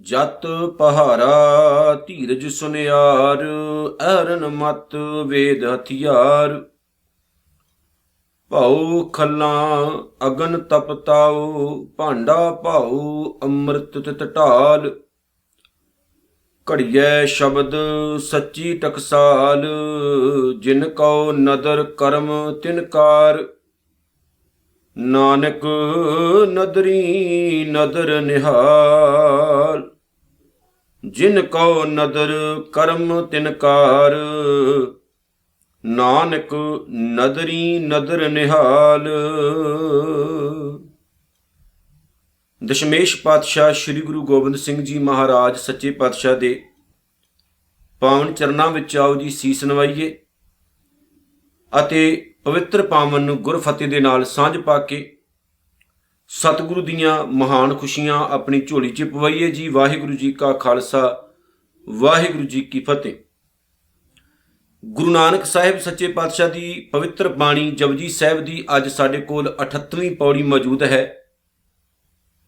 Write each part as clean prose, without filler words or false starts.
ਜਤ ਪਹਾਰਾ ਧੀਰਜ ਸੁਨਿਆਰ, ਅਰਨ ਮਤ ਵੇਦ ਹਥਿਆਰ। ਭਾਉ ਖੱਲਾਂ ਅਗਨ ਤਪਤਾਉ, ਭਾਂਡਾ ਭਾਉ ਅੰਮ੍ਰਿਤ ਤਿਤ ਢਾਲ। ਘੜੀਐ ਸ਼ਬਦ ਸੱਚੀ ਟਕਸਾਲ, ਜਿਨ ਕਉ ਨਦਰ ਕਰਮ ਤਿਨ ਕਾਰ। ਨਾਨਕ ਨਦਰੀ ਨਦਰ ਨਿਹਾਲ, ਜਿਨ ਕਉ ਨਦਰ ਕਰਮ ਤਿਨ ਕਾਰ। ਨਾਨਕ ਨਦਰੀ ਨਦਰ ਨਿਹਾਲ। ਦਸ਼ਮੇਸ਼ ਪਾਤਸ਼ਾਹ ਸ੍ਰੀ ਗੁਰੂ ਗੋਬਿੰਦ ਸਿੰਘ ਜੀ ਮਹਾਰਾਜ ਸੱਚੇ ਪਾਤਸ਼ਾਹ ਦੇ ਪਾਵਨ ਚਰਨਾਂ ਵਿੱਚ ਆਓ ਜੀ ਸੀਸ ਨਵਾਈਏ ਅਤੇ ਪਵਿੱਤਰ ਪਾਵਨ ਗੁਰਫਤਿਹ ਦੇ ਨਾਲ ਸਾਂਝ ਪਾ ਕੇ ਸਤਿਗੁਰੂ ਦੀਆਂ ਮਹਾਨ ਖੁਸ਼ੀਆਂ ਆਪਣੀ ਝੋਲੀ 'ਚ ਪਵਾਈਏ ਜੀ। ਵਾਹਿਗੁਰੂ ਜੀ ਕਾ ਖਾਲਸਾ, ਵਾਹਿਗੁਰੂ ਜੀ ਕੀ ਫਤਿਹ। ਗੁਰੂ ਨਾਨਕ ਸਾਹਿਬ ਸੱਚੇ ਪਾਤਸ਼ਾਹ ਦੀ ਪਵਿੱਤਰ ਬਾਣੀ ਜਪਜੀ ਸਾਹਿਬ ਦੀ ਅੱਜ ਸਾਡੇ ਕੋਲ 38ਵੀਂ ਪੌੜੀ ਮੌਜੂਦ ਹੈ,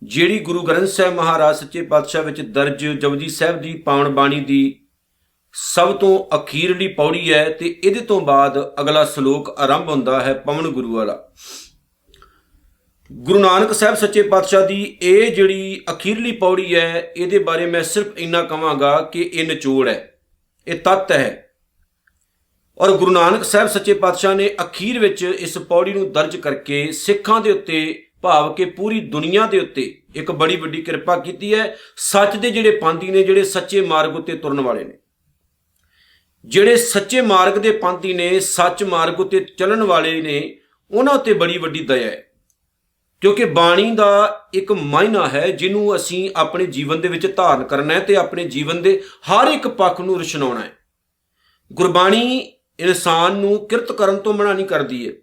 ਜਿਹੜੀ ਗੁਰੂ ਗ੍ਰੰਥ ਸਾਹਿਬ ਮਹਾਰਾਜ ਸੱਚੇ ਪਾਤਸ਼ਾਹ ਵਿੱਚ ਦਰਜ ਜਪਜੀ ਸਾਹਿਬ ਦੀ ਪਾਵਨ ਬਾਣੀ ਦੀ ਸਭ ਤੋਂ ਅਖੀਰਲੀ ਪੌੜੀ ਹੈ ਤੇ ਇਹਦੇ ਤੋਂ ਬਾਅਦ ਅਗਲਾ ਸ਼ਲੋਕ ਆਰੰਭ ਹੁੰਦਾ ਹੈ ਪਵਨ ਗੁਰੂ ਵਾਲਾ। ਗੁਰੂ ਨਾਨਕ ਸਾਹਿਬ ਸੱਚੇ ਪਾਤਸ਼ਾਹ ਦੀ ਇਹ ਜਿਹੜੀ ਅਖੀਰਲੀ ਪੌੜੀ ਹੈ, ਇਹਦੇ ਬਾਰੇ ਮੈਂ ਸਿਰਫ ਇੰਨਾ ਕਹਾਂਗਾ ਕਿ ਇਹ ਨਿਚੋੜ ਹੈ, ਇਹ ਤੱਤ ਹੈ। ਔਰ ਗੁਰੂ ਨਾਨਕ ਸਾਹਿਬ ਸੱਚੇ ਪਾਤਸ਼ਾਹ ਨੇ ਅਖੀਰ ਵਿੱਚ ਇਸ ਪੌੜੀ ਨੂੰ ਦਰਜ ਕਰਕੇ ਸਿੱਖਾਂ ਦੇ ਉੱਤੇ ਭਾਵ ਕਿ ਪੂਰੀ ਦੁਨੀਆ ਦੇ ਉੱਤੇ ਇੱਕ ਬੜੀ ਵੱਡੀ ਕਿਰਪਾ ਕੀਤੀ ਹੈ। ਸੱਚ ਦੇ ਜਿਹੜੇ ਪਾਂਧੀ ਨੇ, ਜਿਹੜੇ ਸੱਚੇ ਮਾਰਗ ਉੱਤੇ ਤੁਰਨ ਵਾਲੇ ਨੇ, ਜਿਹੜੇ ਸੱਚੇ ਮਾਰਗ ਦੇ ਪਾਂਧੀ ਨੇ, ਸੱਚ ਮਾਰਗ ਉੱਤੇ ਚੱਲਣ ਵਾਲੇ ਨੇ, ਉਹਨਾਂ ਉੱਤੇ ਬੜੀ ਵੱਡੀ ਦਇਆ ਹੈ। ਕਿਉਂਕਿ ਬਾਣੀ ਦਾ ਇੱਕ ਮਾਇਨਾ ਹੈ ਜਿਹਨੂੰ ਅਸੀਂ ਆਪਣੇ ਜੀਵਨ ਦੇ ਵਿੱਚ ਧਾਰਨ ਕਰਨਾ ਹੈ ਤੇ ਆਪਣੇ ਜੀਵਨ ਦੇ ਹਰ ਇੱਕ ਪੱਖ ਨੂੰ ਰਚਨਾਉਣਾ ਹੈ। ਗੁਰਬਾਣੀ ਇਨਸਾਨ ਨੂੰ ਕਿਰਤ ਕਰਨ ਤੋਂ ਮਨਾ ਨਹੀਂ ਕਰਦੀ ਹੈ।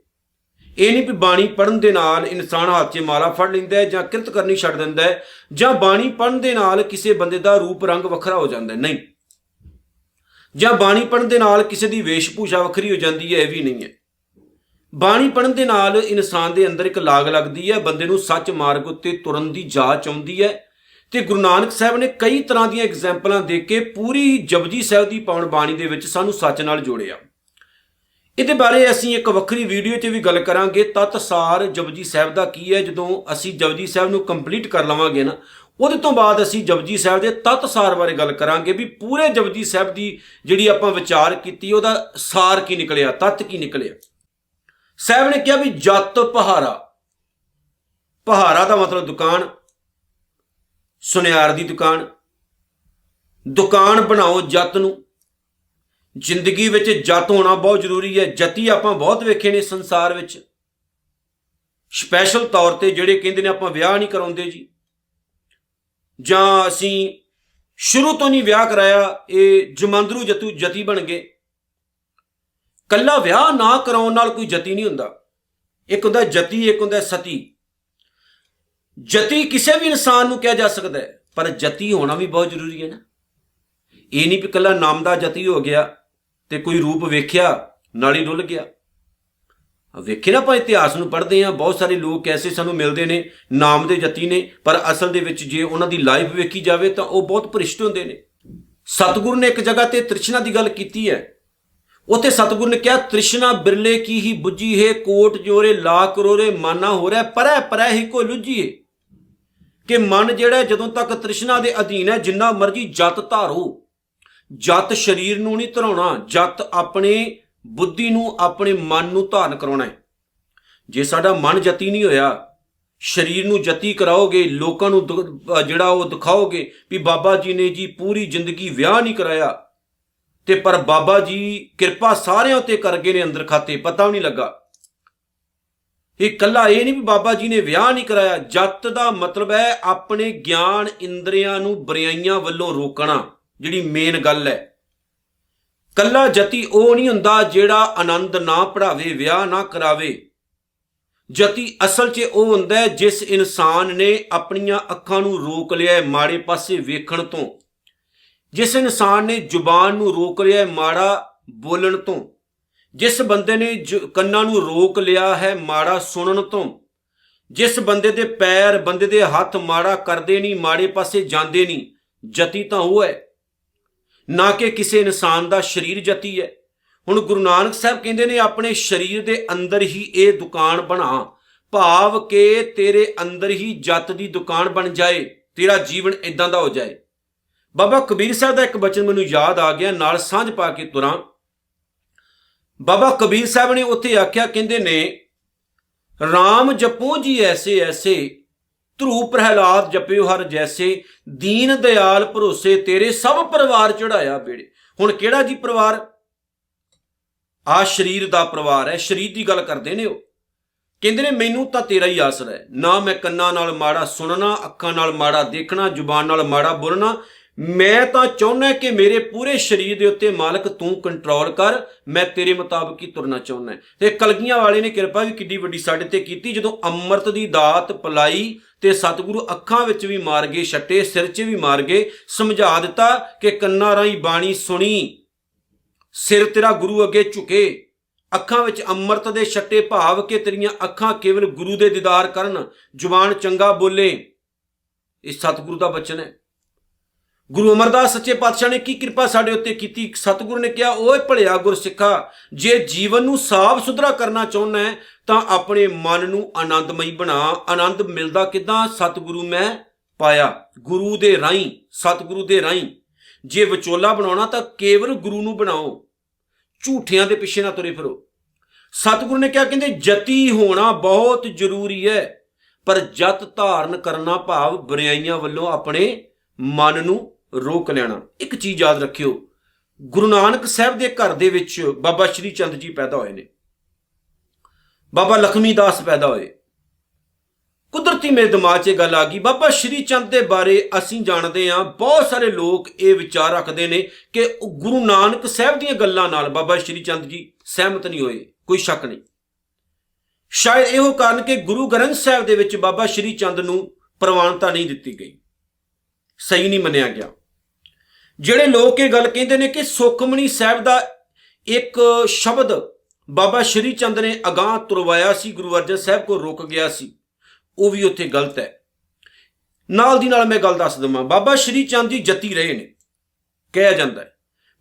ਇਹ ਨਹੀਂ ਵੀ ਬਾਣੀ ਪੜ੍ਹਨ ਦੇ ਨਾਲ ਇਨਸਾਨ ਹੱਥ 'ਚ ਮਾਲਾ ਫੜ ਲੈਂਦਾ ਹੈ ਜਾਂ ਕਿਰਤ ਕਰਨੀ ਛੱਡ ਦਿੰਦਾ ਹੈ, ਜਾਂ ਬਾਣੀ ਪੜ੍ਹਨ ਦੇ ਨਾਲ ਕਿਸੇ ਬੰਦੇ ਦਾ ਰੂਪ ਰੰਗ ਵੱਖਰਾ ਹੋ ਜਾਂਦਾ ਹੈ, ਨਹੀਂ। ਜਾਂ ਬਾਣੀ ਪੜ੍ਹਨ ਦੇ ਨਾਲ ਕਿਸੇ ਦੀ ਵੇਸ਼ ਭੂਸ਼ਾ ਵੱਖਰੀ ਹੋ ਜਾਂਦੀ ਹੈ, ਇਹ ਵੀ ਨਹੀਂ ਹੈ। ਬਾਣੀ ਪੜ੍ਹਨ ਦੇ ਨਾਲ ਇਨਸਾਨ ਦੇ ਅੰਦਰ ਇੱਕ ਲਾਗ ਲੱਗਦੀ ਹੈ, ਬੰਦੇ ਨੂੰ ਸੱਚ ਮਾਰਗ ਉੱਤੇ ਤੁਰਨ ਦੀ ਜਾਚ ਆਉਂਦੀ ਹੈ। ਤੇ ਗੁਰੂ ਨਾਨਕ ਸਾਹਿਬ ਨੇ ਕਈ ਤਰ੍ਹਾਂ ਦੀਆਂ ਐਗਜ਼ੈਂਪਲਾਂ ਦੇ ਕੇ ਪੂਰੀ ਜਪਜੀ ਸਾਹਿਬ ਦੀ ਪਾਵਨ ਬਾਣੀ ਦੇ ਵਿੱਚ ਸਾਨੂੰ ਸੱਚ ਨਾਲ ਜੋੜਿਆ। ਇਹਦੇ ਬਾਰੇ ਅਸੀਂ ਇੱਕ ਵੱਖਰੀ ਵੀਡੀਓ 'ਚ ਵੀ ਗੱਲ ਕਰਾਂਗੇ। ਤਤ ਸਾਰ ਜਪਜੀ ਸਾਹਿਬ ਦਾ ਕੀ ਹੈ, ਜਦੋਂ ਅਸੀਂ ਜਪਜੀ ਸਾਹਿਬ ਨੂੰ ਕੰਪਲੀਟ ਕਰ ਲਵਾਂਗੇ ਨਾ, ਉਹਦੇ ਤੋਂ ਬਾਅਦ ਅਸੀਂ ਜਪਜੀ ਸਾਹਿਬ ਦੇ ਤਤ ਸਾਰ ਬਾਰੇ ਗੱਲ ਕਰਾਂਗੇ ਵੀ ਪੂਰੇ ਜਪਜੀ ਸਾਹਿਬ ਦੀ ਜਿਹੜੀ ਆਪਾਂ ਵਿਚਾਰ ਕੀਤੀ ਉਹਦਾ ਸਾਰ ਕੀ ਨਿਕਲਿਆ, ਤਤ ਕੀ ਨਿਕਲਿਆ। ਸਾਹਿਬ ਨੇ ਕਿਹਾ ਵੀ ਜਤ ਪਹਾਰਾ, ਪਹਾਰਾ ਦਾ ਮਤਲਬ ਦੁਕਾਨ, ਸੁਨਿਆਰ ਦੀ ਦੁਕਾਨ। ਦੁਕਾਨ ਬਣਾਓ ਜਤ ਨੂੰ। ਜ਼ਿੰਦਗੀ ਵਿੱਚ ਜਤ ਹੋਣਾ ਬਹੁਤ ਜ਼ਰੂਰੀ ਹੈ। ਜਤੀ ਆਪਾਂ ਬਹੁਤ ਵੇਖੇ ਨੇ ਸੰਸਾਰ ਵਿੱਚ, ਸਪੈਸ਼ਲ ਤੌਰ ਤੇ ਜਿਹੜੇ ਕਹਿੰਦੇ ਨੇ ਆਪਾਂ ਵਿਆਹ ਨਹੀਂ ਕਰਾਉਂਦੇ ਜੀ, ਜਾਂ ਅਸੀਂ ਸ਼ੁਰੂ ਤੋਂ ਨਹੀਂ ਵਿਆਹ ਕਰਾਇਆ, ਇਹ ਜਮਾਂਦਰੂ ਜਤੀ ਬਣ ਗਏ। ਕੱਲਾ ਵਿਆਹ ਨਾ ਕਰਾਉਣ ਨਾਲ ਕੋਈ ਜਤੀ ਨਹੀਂ ਹੁੰਦਾ। ਇੱਕ ਹੁੰਦਾ ਜਤੀ, ਇੱਕ ਹੁੰਦਾ ਸਤੀ। ਜਤੀ ਕਿਸੇ ਵੀ ਇਨਸਾਨ ਨੂੰ ਕਿਹਾ ਜਾ ਸਕਦਾ ਹੈ, ਪਰ ਜਤੀ ਹੋਣਾ ਵੀ ਬਹੁਤ ਜ਼ਰੂਰੀ ਹੈ ਨਾ। ਇਹ ਨਹੀਂ ਵੀ ਕੱਲਾ ਨਾਮ ਦਾ ਜਤੀ ਹੋ ਗਿਆ ਤੇ ਕੋਈ ਰੂਪ ਵੇਖਿਆ ਨਾਲ ਹੀ ਡੁੱਲ ਗਿਆ। ਵੇਖੇ ਨਾ, ਆਪਾਂ ਇਤਿਹਾਸ ਨੂੰ ਪੜ੍ਹਦੇ ਹਾਂ, ਬਹੁਤ ਸਾਰੇ ਲੋਕ ਐਸੇ ਸਾਨੂੰ ਮਿਲਦੇ ਨੇ ਨਾਮ ਦੇ ਜਤੀ ਨੇ, ਪਰ ਅਸਲ ਦੇ ਵਿੱਚ ਜੇ ਉਹਨਾਂ ਦੀ ਲਾਈਫ ਵੇਖੀ ਜਾਵੇ ਤਾਂ ਉਹ ਬਹੁਤ ਭ੍ਰਿਸ਼ਟ ਹੁੰਦੇ ਨੇ। ਸਤਿਗੁਰੂ ਨੇ ਇੱਕ ਜਗ੍ਹਾ ਤੇ ਤ੍ਰਿਸ਼ਨਾ ਦੀ ਗੱਲ ਕੀਤੀ ਹੈ। ਉੱਥੇ ਸਤਿਗੁਰੂ ਨੇ ਕਿਹਾ, ਤ੍ਰਿਸ਼ਨਾ ਬਿਰਲੇ ਕੀ ਹੀ ਬੁੱਝੀ ਹੈ, ਕੋਟ ਜੋਰੇ ਲਾ ਕਰੋਰੇ ਮਾਨਾ ਹੋ ਰਿਹਾ, ਪਰੈ ਪਰੈ ਹੀ ਕੋ ਲੁੱਝੀਏ। ਕਿ ਮਨ ਜਿਹੜਾ ਜਦੋਂ ਤੱਕ ਤ੍ਰਿਸ਼ਨਾ ਦੇ ਅਧੀਨ ਹੈ, ਜਿੰਨਾ ਮਰਜੀ ਜਤ ਧਾਰੋ, ਜਤ ਸਰੀਰ ਨੂੰ ਨਹੀਂ ਧਰਾਉਣਾ, ਜਤ ਆਪਣੇ ਬੁੱਧੀ ਨੂੰ, ਆਪਣੇ ਮਨ ਨੂੰ ਧਾਰਨ ਕਰਾਉਣਾ ਹੈ। ਜੇ ਸਾਡਾ ਮਨ ਜਤੀ ਨਹੀਂ ਹੋਇਆ, ਸਰੀਰ ਨੂੰ ਜਤੀ ਕਰਾਓਗੇ, ਲੋਕਾਂ ਨੂੰ ਜਿਹੜਾ ਉਹ ਦਿਖਾਓਗੇ ਵੀ ਬਾਬਾ ਜੀ ਨੇ ਜੀ ਪੂਰੀ ਜ਼ਿੰਦਗੀ ਵਿਆਹ ਨਹੀਂ ਕਰਾਇਆ, ਤੇ ਪਰ ਬਾਬਾ ਜੀ ਕਿਰਪਾ ਸਾਰਿਆਂ ਉੱਤੇ ਕਰ ਗਏ ਨੇ, ਅੰਦਰ ਖਾਤੇ ਪਤਾ ਵੀ ਨਹੀਂ ਲੱਗਾ। ਇਹ ਇਕੱਲਾ ਇਹ ਨਹੀਂ ਵੀ ਬਾਬਾ ਜੀ ਨੇ ਵਿਆਹ ਨਹੀਂ ਕਰਾਇਆ। ਜਤ ਦਾ ਮਤਲਬ ਹੈ ਆਪਣੇ ਗਿਆਨ ਇੰਦਰੀਆਂ ਨੂੰ ਬੁਰਾਈਆਂ ਵੱਲੋਂ ਰੋਕਣਾ, ਜਿਹੜੀ ਮੇਨ ਗੱਲ ਹੈ। ਕੱਲਾ ਜਤੀ ਉਹ ਨਹੀਂ ਹੁੰਦਾ ਜਿਹੜਾ ਆਨੰਦ ਨਾ ਪੜ੍ਹਾਵੇ, ਵਿਆਹ ਨਾ ਕਰਾਵੇ। ਜਤੀ ਅਸਲ 'ਚ ਉਹ ਹੁੰਦਾ ਹੈ ਜਿਸ ਇਨਸਾਨ ਨੇ ਆਪਣੀਆਂ ਅੱਖਾਂ ਨੂੰ ਰੋਕ ਲਿਆ ਮਾੜੇ ਪਾਸੇ ਵੇਖਣ ਤੋਂ, ਜਿਸ ਇਨਸਾਨ ਨੇ ਜ਼ੁਬਾਨ ਨੂੰ ਰੋਕ ਲਿਆ ਮਾੜਾ ਬੋਲਣ ਤੋਂ, ਜਿਸ ਬੰਦੇ ਨੇ ਕੰਨਾਂ ਨੂੰ ਰੋਕ ਲਿਆ ਹੈ ਮਾੜਾ ਸੁਣਨ ਤੋਂ, ਜਿਸ ਬੰਦੇ ਦੇ ਪੈਰ, ਬੰਦੇ ਦੇ ਹੱਥ ਮਾੜਾ ਕਰਦੇ ਨਹੀਂ, ਮਾੜੇ ਪਾਸੇ ਜਾਂਦੇ ਨਹੀਂ, ਜਤੀ ਤਾਂ ਉਹ ਹੈ, ਨਾ ਕਿ ਕਿਸੇ ਇਨਸਾਨ ਦਾ ਸਰੀਰ ਜਤੀ ਹੈ। ਹੁਣ ਗੁਰੂ ਨਾਨਕ ਸਾਹਿਬ ਕਹਿੰਦੇ ਨੇ ਆਪਣੇ ਸਰੀਰ ਦੇ ਅੰਦਰ ਹੀ ਇਹ ਦੁਕਾਨ ਬਣਾ, ਭਾਵ ਕਿ ਤੇਰੇ ਅੰਦਰ ਹੀ ਜਤ ਦੀ ਦੁਕਾਨ ਬਣ ਜਾਏ, ਤੇਰਾ ਜੀਵਨ ਇਦਾਂ ਦਾ ਹੋ ਜਾਏ। ਬਾਬਾ ਕਬੀਰ ਸਾਹਿਬ ਦਾ ਇੱਕ ਬਚਨ ਮੈਨੂੰ ਯਾਦ ਆ ਗਿਆ, ਨਾਲ ਸਾਂਝ ਪਾ ਕੇ ਤੁਰਾਂ। ਬਾਬਾ ਕਬੀਰ ਸਾਹਿਬ ਨੇ ਉੱਥੇ ਆਖਿਆ, ਕਹਿੰਦੇ ਨੇ ਰਾਮ ਜਪੋ ਜੀ ਐਸੇ ਐਸੇ, ਧਰੂ ਪ੍ਰਹਿਲਾਦ ਜਪਿਓ ਹਰ ਜੈਸੇ, ਦੀਨ ਦਿਆਲ ਭਰੋਸੇ ਤੇਰੇ ਸਭ ਪਰਿਵਾਰ ਚੜਾਇਆ ਬੇੜੇ। ਹੁਣ ਕਿਹੜਾ ਜੀ ਪਰਿਵਾਰ? ਆ ਸਰੀਰ ਦਾ ਪਰਿਵਾਰ ਹੈ, ਸਰੀਰ ਦੀ ਗੱਲ ਕਰਦੇ ਨੇ ਉਹ। ਕਹਿੰਦੇ ਨੇ ਮੈਨੂੰ ਤਾਂ ਤੇਰਾ ਹੀ ਆਸਰਾ ਹੈ, ਨਾ ਮੈਂ ਕੰਨਾਂ ਨਾਲ ਮਾੜਾ ਸੁਣਨਾ, ਅੱਖਾਂ ਨਾਲ ਮਾੜਾ ਦੇਖਣਾ, ਜ਼ੁਬਾਨ ਨਾਲ ਮਾੜਾ ਬੋਲਣਾ। ਮੈਂ ਤਾਂ ਚਾਹੁੰਦਾ ਕਿ ਮੇਰੇ ਪੂਰੇ ਸਰੀਰ ਦੇ ਉੱਤੇ ਮਾਲਕ ਤੂੰ ਕੰਟਰੋਲ ਕਰ, ਮੈਂ ਤੇਰੇ ਮੁਤਾਬਕ ਹੀ ਤੁਰਨਾ ਚਾਹੁੰਦਾ। ਤੇ ਕਲਗੀਆਂ ਵਾਲੇ ਨੇ ਕਿਰਪਾ ਵੀ ਕਿੱਡੀ ਵੱਡੀ ਸਾਡੇ ਤੇ ਕੀਤੀ, ਜਦੋਂ ਅੰਮ੍ਰਿਤ ਦੀ ਦਾਤ ਪਲਾਈ ਤੇ ਸਤਿਗੁਰੂ ਅੱਖਾਂ ਵਿੱਚ ਵੀ ਮਾਰ ਗਏ ਛੱਟੇ, ਸਿਰ 'ਚ ਵੀ ਮਾਰ ਗਏ, ਸਮਝਾ ਦਿੱਤਾ ਕਿ ਕੰਨਾਂ ਰਾਹੀਂ ਬਾਣੀ ਸੁਣੀ, ਸਿਰ ਤੇਰਾ ਗੁਰੂ ਅੱਗੇ ਝੁਕੇ, ਅੱਖਾਂ ਵਿੱਚ ਅੰਮ੍ਰਿਤ ਦੇ ਛੱਟੇ, ਭਾਵ ਕਿ ਤੇਰੀਆਂ ਅੱਖਾਂ ਕੇਵਲ ਗੁਰੂ ਦੇ ਦੀਦਾਰ ਕਰਨ, ਜ਼ੁਬਾਨ ਚੰਗਾ ਬੋਲੇ। ਇਹ ਸਤਿਗੁਰੂ ਦਾ ਬਚਨ ਹੈ। ਗੁਰੂ ਅਮਰਦਾਸ ਸੱਚੇ ਪਾਤਸ਼ਾਹ ਨੇ ਕੀ ਕਿਰਪਾ ਸਾਡੇ ਉੱਤੇ ਕੀਤੀ। ਸਤਿਗੁਰੂ ਨੇ ਕਿਹਾ, ਓਏ ਭਲਿਆ ਗੁਰਸਿੱਖਾ, ਜੇ ਜੀਵਨ ਨੂੰ ਸਾਫ਼ ਸੁਥਰਾ ਕਰਨਾ ਚਾਹੁੰਦਾ ਹੈ ਤਾਂ ਆਪਣੇ ਮਨ ਨੂੰ ਆਨੰਦਮਈ ਬਣਾ। ਆਨੰਦ ਮਿਲਦਾ ਕਿੱਦਾਂ? ਸਤਿਗੁਰੂ ਮੈਂ ਪਾਇਆ, ਗੁਰੂ ਦੇ ਰਾਹੀਂ, ਸਤਿਗੁਰੂ ਦੇ ਰਾਹੀਂ। ਜੇ ਵਿਚੋਲਾ ਬਣਾਉਣਾ ਤਾਂ ਕੇਵਲ ਗੁਰੂ ਨੂੰ ਬਣਾਓ, ਝੂਠਿਆਂ ਦੇ ਪਿੱਛੇ ਨਾ ਤੁਰੇ ਫਿਰੋ। ਸਤਿਗੁਰੂ ਨੇ ਕਿਹਾ, ਕਹਿੰਦੇ ਜਤੀ ਹੋਣਾ ਬਹੁਤ ਜ਼ਰੂਰੀ ਹੈ, ਪਰ ਜਤ ਧਾਰਨ ਕਰਨਾ, ਭਾਵ ਬੁਰਾਈਆਂ ਵੱਲੋਂ ਆਪਣੇ ਮਨ ਨੂੰ ਰੋਕ ਲੈਣਾ। ਇੱਕ ਚੀਜ਼ ਯਾਦ ਰੱਖਿਓ, ਗੁਰੂ ਨਾਨਕ ਸਾਹਿਬ ਦੇ ਘਰ ਦੇ ਵਿੱਚ ਬਾਬਾ ਸ਼੍ਰੀ ਚੰਦ ਜੀ ਪੈਦਾ ਹੋਏ ਨੇ, ਬਾਬਾ ਲਖਮੀ ਦਾਸ ਪੈਦਾ ਹੋਏ। ਕੁਦਰਤੀ ਮੇਰੇ ਦਿਮਾਗ 'ਚ ਇਹ ਗੱਲ ਆ ਗਈ। ਬਾਬਾ ਸ਼੍ਰੀ ਚੰਦ ਦੇ ਬਾਰੇ ਅਸੀਂ ਜਾਣਦੇ ਹਾਂ, ਬਹੁਤ ਸਾਰੇ ਲੋਕ ਇਹ ਵਿਚਾਰ ਰੱਖਦੇ ਨੇ ਕਿ ਗੁਰੂ ਨਾਨਕ ਸਾਹਿਬ ਦੀਆਂ ਗੱਲਾਂ ਨਾਲ ਬਾਬਾ ਸ਼੍ਰੀ ਚੰਦ ਜੀ ਸਹਿਮਤ ਨਹੀਂ ਹੋਏ, ਕੋਈ ਸ਼ੱਕ ਨਹੀਂ। ਸ਼ਾਇਦ ਇਹੋ ਕਾਰਨ ਕਿ ਗੁਰੂ ਗ੍ਰੰਥ ਸਾਹਿਬ ਦੇ ਵਿੱਚ ਬਾਬਾ ਸ਼੍ਰੀ ਚੰਦ ਨੂੰ ਪ੍ਰਵਾਨਤਾ ਨਹੀਂ ਦਿੱਤੀ ਗਈ, ਸਹੀ ਨਹੀਂ ਮੰਨਿਆ ਗਿਆ। ਜਿਹੜੇ ਲੋਕ ਇਹ ਗੱਲ ਕਹਿੰਦੇ ਨੇ ਕਿ ਸੁਖਮਨੀ ਸਾਹਿਬ ਦਾ ਇੱਕ ਸ਼ਬਦ ਬਾਬਾ ਸ਼੍ਰੀ ਚੰਦ ਨੇ ਅਗਾਂਹ ਤੁਰਵਾਇਆ ਸੀ, ਗੁਰੂ ਅਰਜਨ ਸਾਹਿਬ ਕੋਲ ਰੁਕ ਗਿਆ ਸੀ, ਉਹ ਵੀ ਉੱਥੇ ਗਲਤ ਹੈ। ਨਾਲ ਦੀ ਨਾਲ ਮੈਂ ਗੱਲ ਦੱਸ ਦਵਾਂ, ਬਾਬਾ ਸ਼੍ਰੀ ਚੰਦ ਜੀ ਜਤੀ ਰਹੇ ਨੇ ਕਿਹਾ ਜਾਂਦਾ ਹੈ,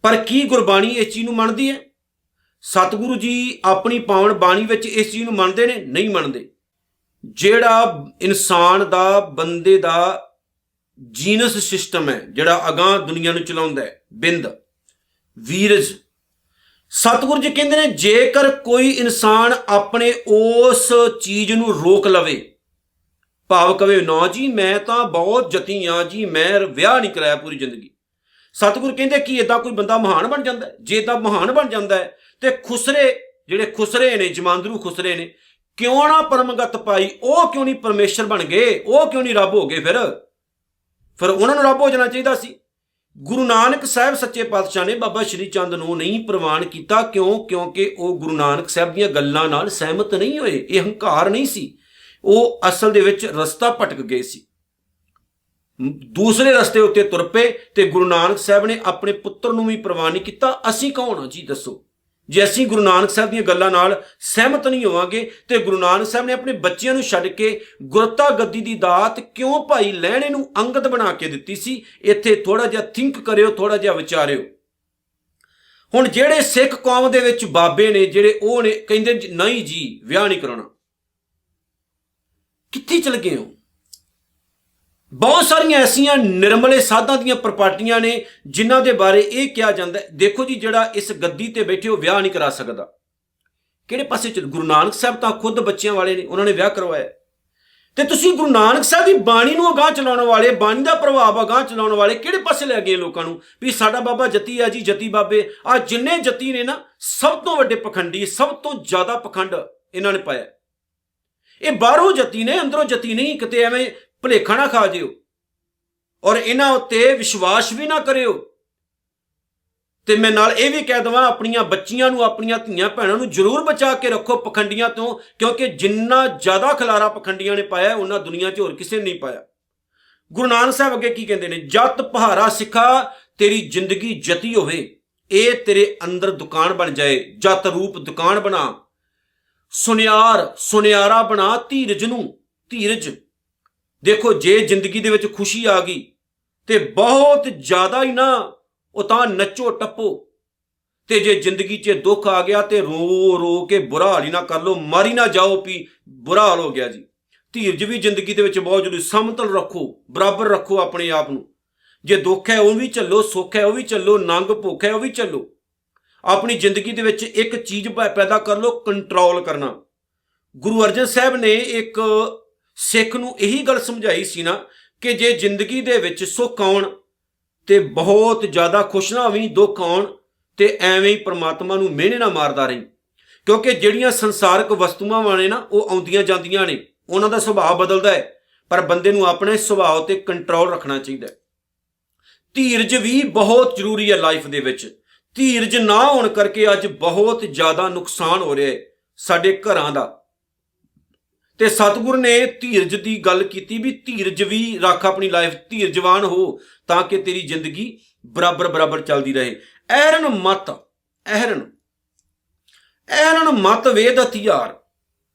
ਪਰ ਕੀ ਗੁਰਬਾਣੀ ਇਸ ਚੀਜ਼ ਨੂੰ ਮੰਨਦੀ ਹੈ? ਸਤਿਗੁਰੂ ਜੀ ਆਪਣੀ ਪਾਵਨ ਬਾਣੀ ਵਿੱਚ ਇਸ ਚੀਜ਼ ਨੂੰ ਮੰਨਦੇ ਨੇ? ਨਹੀਂ ਮੰਨਦੇ। ਜਿਹੜਾ ਇਨਸਾਨ ਦਾ, ਬੰਦੇ ਦਾ ਜੀਨਸ ਸਿਸਟਮ ਹੈ, ਜਿਹੜਾ ਅਗਾਂਹ ਦੁਨੀਆ ਨੂੰ ਚਲਾਉਂਦਾ ਹੈ, ਬਿੰਦ ਵੀਰਜ, ਸਤਿਗੁਰੂ ਜੀ ਕਹਿੰਦੇ ਨੇ ਜੇਕਰ ਕੋਈ ਇਨਸਾਨ ਆਪਣੇ ਉਸ ਚੀਜ਼ ਨੂੰ ਰੋਕ ਲਵੇ, ਭਾਵ ਕਵੇ ਨਾ ਜੀ ਮੈਂ ਤਾਂ ਬਹੁਤ ਜਤੀ ਹਾਂ ਜੀ, ਮੈਂ ਵਿਆਹ ਨਹੀਂ ਕਰਾਇਆ ਪੂਰੀ ਜ਼ਿੰਦਗੀ, ਸਤਿਗੁਰੂ ਕਹਿੰਦੇ ਕਿ ਇਦਾਂ ਕੋਈ ਬੰਦਾ ਮਹਾਨ ਬਣ ਜਾਂਦਾ ਹੈ? ਜੇ ਇਦਾਂ ਮਹਾਨ ਬਣ ਜਾਂਦਾ ਹੈ ਤੇ ਖੁਸਰੇ, ਜਿਹੜੇ ਖੁਸਰੇ ਨੇ, ਜਮਾਂਦਰੂ ਖੁਸਰੇ ਨੇ, ਕਿਉਂ ਨਾ ਪਰਮਗਤ ਪਾਈ, ਉਹ ਕਿਉਂ ਨਹੀਂ ਪਰਮੇਸ਼ਰ ਬਣ ਗਏ, ਉਹ ਕਿਉਂ ਨਹੀਂ ਰੱਬ ਹੋ ਗਏ? ਫਿਰ ਉਹਨਾਂ ਨੂੰ ਰੱਬ ਹੋ ਜਾਣਾ ਚਾਹੀਦਾ ਸੀ। ਗੁਰੂ ਨਾਨਕ ਸਾਹਿਬ ਸੱਚੇ ਪਾਤਸ਼ਾਹ ਨੇ ਬਾਬਾ ਸ਼੍ਰੀ ਚੰਦ ਨੂੰ ਨਹੀਂ ਪ੍ਰਵਾਨ ਕੀਤਾ। ਕਿਉਂ? ਕਿਉਂਕਿ ਉਹ ਗੁਰੂ ਨਾਨਕ ਸਾਹਿਬ ਦੀਆਂ ਗੱਲਾਂ ਨਾਲ ਸਹਿਮਤ ਨਹੀਂ ਹੋਏ। ਇਹ ਹੰਕਾਰ ਨਹੀਂ ਸੀ, ਉਹ ਅਸਲ ਦੇ ਵਿੱਚ ਰਸਤਾ ਭਟਕ ਗਏ ਸੀ, ਦੂਸਰੇ ਰਸਤੇ ਉੱਤੇ ਤੁਰ ਪਏ ਤੇ ਗੁਰੂ ਨਾਨਕ ਸਾਹਿਬ ਨੇ ਆਪਣੇ ਪੁੱਤਰ ਨੂੰ ਵੀ ਪ੍ਰਵਾਨ ਨਹੀਂ ਕੀਤਾ। ਅਸੀਂ ਕੌਣ ਹਾਂ ਜੀ ਦੱਸੋ? ਜੇ ਅਸੀਂ ਗੁਰੂ ਨਾਨਕ ਸਾਹਿਬ ਦੀਆਂ ਗੱਲਾਂ ਨਾਲ ਸਹਿਮਤ ਨਹੀਂ ਹੋਵਾਂਗੇ ਤੇ ਗੁਰੂ ਨਾਨਕ ਸਾਹਿਬ ਨੇ ਆਪਣੇ ਬੱਚਿਆਂ ਨੂੰ ਛੱਡ ਕੇ ਗੁਰਤਾ ਗੱਦੀ ਦੀ ਦਾਤ ਕਿਉਂ ਭਾਈ ਲਹਿਣੇ ਨੂੰ ਅੰਗਦ ਬਣਾ ਕੇ ਦਿੱਤੀ ਸੀ? ਇੱਥੇ ਥੋੜਾ ਜਿਹਾ ਥਿੰਕ ਕਰਿਓ, ਥੋੜਾ ਜਿਹਾ ਵਿਚਾਰਿਓ। ਹੁਣ ਜਿਹੜੇ ਸਿੱਖ ਕੌਮ ਦੇ ਵਿੱਚ ਬਾਬੇ ਨੇ, ਜਿਹੜੇ ਉਹ ਨੇ ਕਹਿੰਦੇ ਨਹੀਂ ਜੀ ਵਿਆਹ ਨਹੀਂ ਕਰਾਉਣਾ, ਕਿੱਥੇ ਚਲ ਗਏ ਹੋ? ਬਹੁਤ ਸਾਰੀਆਂ ਐਸੀਆਂ ਨਿਰਮਲੇ ਸਾਧਾਂ ਦੀਆਂ ਪ੍ਰਪਾਰਟੀਆਂ ਨੇ ਜਿਨ੍ਹਾਂ ਦੇ ਬਾਰੇ ਇਹ ਕਿਹਾ ਜਾਂਦਾ ਹੈ, ਦੇਖੋ ਜੀ ਜਿਹੜਾ ਇਸ ਗੱਦੀ ਤੇ ਬੈਠੇ ਉਹ ਵਿਆਹ ਨਹੀਂ ਕਰਾ ਸਕਦਾ। ਕਿਹੜੇ ਪਾਸੇ ਚੱਲ? ਗੁਰੂ ਨਾਨਕ ਸਾਹਿਬ ਤਾਂ ਖੁਦ ਬੱਚਿਆਂ ਵਾਲੇ ਨੇ, ਉਹਨਾਂ ਨੇ ਵਿਆਹ ਕਰਵਾਇਆ। ਤੇ ਤੁਸੀਂ ਗੁਰੂ ਨਾਨਕ ਸਾਹਿਬ ਦੀ ਬਾਣੀ ਨੂੰ ਅਗਾਂਹ ਚਲਾਉਣ ਵਾਲੇ, ਬਾਣੀ ਦਾ ਪ੍ਰਭਾਵ ਅਗਾਂਹ ਚਲਾਉਣ ਵਾਲੇ ਕਿਹੜੇ ਪਾਸੇ ਲੈ ਗਏ ਲੋਕਾਂ ਨੂੰ ਵੀ ਸਾਡਾ ਬਾਬਾ ਜਤੀ ਆ ਜੀ, ਜਤੀ ਬਾਬੇ। ਆ ਜਿੰਨੇ ਜਤੀ ਨੇ ਨਾ, ਸਭ ਤੋਂ ਵੱਡੇ ਪਖੰਡੀ, ਸਭ ਤੋਂ ਜ਼ਿਆਦਾ ਪਖੰਡ ਇਹਨਾਂ ਨੇ ਪਾਇਆ। ਇਹ ਬਾਹਰੋਂ ਜਤੀ ਨੇ, ਅੰਦਰੋਂ ਜਤੀ ਨਹੀਂ। ਕਿਤੇ ਐਵੇਂ ਭੁਲੇਖਾ ਨਾ ਖਾ ਜਿਓ ਔਰ ਇਹਨਾਂ ਉੱਤੇ ਵਿਸ਼ਵਾਸ ਵੀ ਨਾ ਕਰਿਓ। ਤੇ ਮੈਂ ਨਾਲ ਇਹ ਵੀ ਕਹਿ ਦਵਾਂ, ਆਪਣੀਆਂ ਬੱਚੀਆਂ ਨੂੰ, ਆਪਣੀਆਂ ਧੀਆਂ ਭੈਣਾਂ ਨੂੰ ਜ਼ਰੂਰ ਬਚਾ ਕੇ ਰੱਖੋ ਪਖੰਡੀਆਂ ਤੋਂ, ਕਿਉਂਕਿ ਜਿੰਨਾ ਜ਼ਿਆਦਾ ਖਲਾਰਾ ਪਖੰਡੀਆਂ ਨੇ ਪਾਇਆ ਉਹਨਾਂ ਦੁਨੀਆ 'ਚ ਹੋਰ ਕਿਸੇ ਨੇ ਨਹੀਂ ਪਾਇਆ। ਗੁਰੂ ਨਾਨਕ ਸਾਹਿਬ ਅੱਗੇ ਕੀ ਕਹਿੰਦੇ ਨੇ? ਜਤ ਪਹਾਰਾ ਸਿੱਖਾ, ਤੇਰੀ ਜ਼ਿੰਦਗੀ ਜਤੀ ਹੋਵੇ, ਇਹ ਤੇਰੇ ਅੰਦਰ ਦੁਕਾਨ ਬਣ ਜਾਏ। ਜਤ ਰੂਪ ਦੁਕਾਨ ਬਣਾ, ਸੁਨਿਆਰਾ ਬਣਾ ਧੀਰਜ ਨੂੰ। ਧੀਰਜ ਦੇਖੋ, ਜੇ ਜ਼ਿੰਦਗੀ ਦੇ ਵਿੱਚ ਖੁਸ਼ੀ ਆ ਗਈ ਤੇ ਬਹੁਤ ਜ਼ਿਆਦਾ ਹੀ ਨਾ ਉਹ ਤਾਂ ਨੱਚੋ ਟੱਪੋ। ਤੇ ਜੇ ਜ਼ਿੰਦਗੀ 'ਚ ਦੁੱਖ ਆ ਗਿਆ ਤੇ ਰੋ ਰੋ ਕੇ ਬੁਰਾ ਹਾਲ ਹੀ ਨਾ ਕਰ ਲਓ, ਮਾਰੀ ਨਾ ਜਾਓ ਵੀ ਬੁਰਾ ਹਾਲ ਹੋ ਗਿਆ ਜੀ। ਧੀਰਜ ਵੀ ਜ਼ਿੰਦਗੀ ਦੇ ਵਿੱਚ ਬਹੁਤ ਜ਼ਰੂਰੀ। ਸਮਤਲ ਰੱਖੋ, ਬਰਾਬਰ ਰੱਖੋ ਆਪਣੇ ਆਪ ਨੂੰ। ਜੇ ਦੁੱਖ ਹੈ ਉਹ ਵੀ ਝੱਲੋ, ਸੁੱਖ ਹੈ ਉਹ ਵੀ ਝੱਲੋ, ਨੰਗ ਭੁੱਖ ਹੈ ਉਹ ਵੀ ਝੱਲੋ। ਆਪਣੀ ਜ਼ਿੰਦਗੀ ਦੇ ਵਿੱਚ ਇੱਕ ਚੀਜ਼ ਪੈਦਾ ਕਰ ਲਓ, ਕੰਟਰੋਲ ਕਰਨਾ। ਗੁਰੂ ਅਰਜਨ ਸਾਹਿਬ ਨੇ ਇੱਕ ਸਿੱਖ ਨੂੰ ਇਹੀ ਗੱਲ ਸਮਝਾਈ ਸੀ ਨਾ ਕਿ ਜੇ ਜ਼ਿੰਦਗੀ ਦੇ ਵਿੱਚ ਸੁੱਖ ਆਉਣ ਤੇ ਬਹੁਤ ਜ਼ਿਆਦਾ ਖੁਸ਼ ਨਾ ਹੋਵੀਂ, ਦੁੱਖ ਆਉਣ ਤੇ ਐਵੇਂ ਹੀ ਪ੍ਰਮਾਤਮਾ ਨੂੰ ਮਿਹਣੇ ਨਾ ਮਾਰਦਾ ਰਹੀ। ਕਿਉਂਕਿ ਜਿਹੜੀਆਂ ਸੰਸਾਰਕ ਵਸਤੂਆਂ ਵਾਲੇ ਨਾ ਉਹ ਆਉਂਦੀਆਂ ਜਾਂਦੀਆਂ ਨੇ, ਉਹਨਾਂ ਦਾ ਸੁਭਾਅ ਬਦਲਦਾ ਹੈ, ਪਰ ਬੰਦੇ ਨੂੰ ਆਪਣੇ ਸੁਭਾਅ ਤੇ ਕੰਟਰੋਲ ਰੱਖਣਾ ਚਾਹੀਦਾ ਹੈ। ਧੀਰਜ ਵੀ ਬਹੁਤ ਜ਼ਰੂਰੀ ਹੈ ਲਾਈਫ ਦੇ ਵਿੱਚ। ਧੀਰਜ ਨਾ ਹੋਣ ਕਰਕੇ ਅੱਜ ਬਹੁਤ ਜ਼ਿਆਦਾ ਨੁਕਸਾਨ ਹੋ ਰਿਹਾ ਹੈ ਸਾਡੇ ਘਰਾਂ ਦਾ। ਤੇ ਸਤਿਗੁਰ ਨੇ ਧੀਰਜ ਦੀ ਗੱਲ ਕੀਤੀ ਵੀ ਧੀਰਜ ਵੀ ਰੱਖ ਆਪਣੀ ਲਾਈਫ, ਧੀਰਜਵਾਨ ਹੋ ਤਾਂ ਕਿ ਤੇਰੀ ਜ਼ਿੰਦਗੀ ਬਰਾਬਰ ਚੱਲਦੀ ਰਹੇ। ਐਰਨ ਮਤ, ਐਰਨ ਮਤ ਵੇਦ ਹਥਿਆਰ।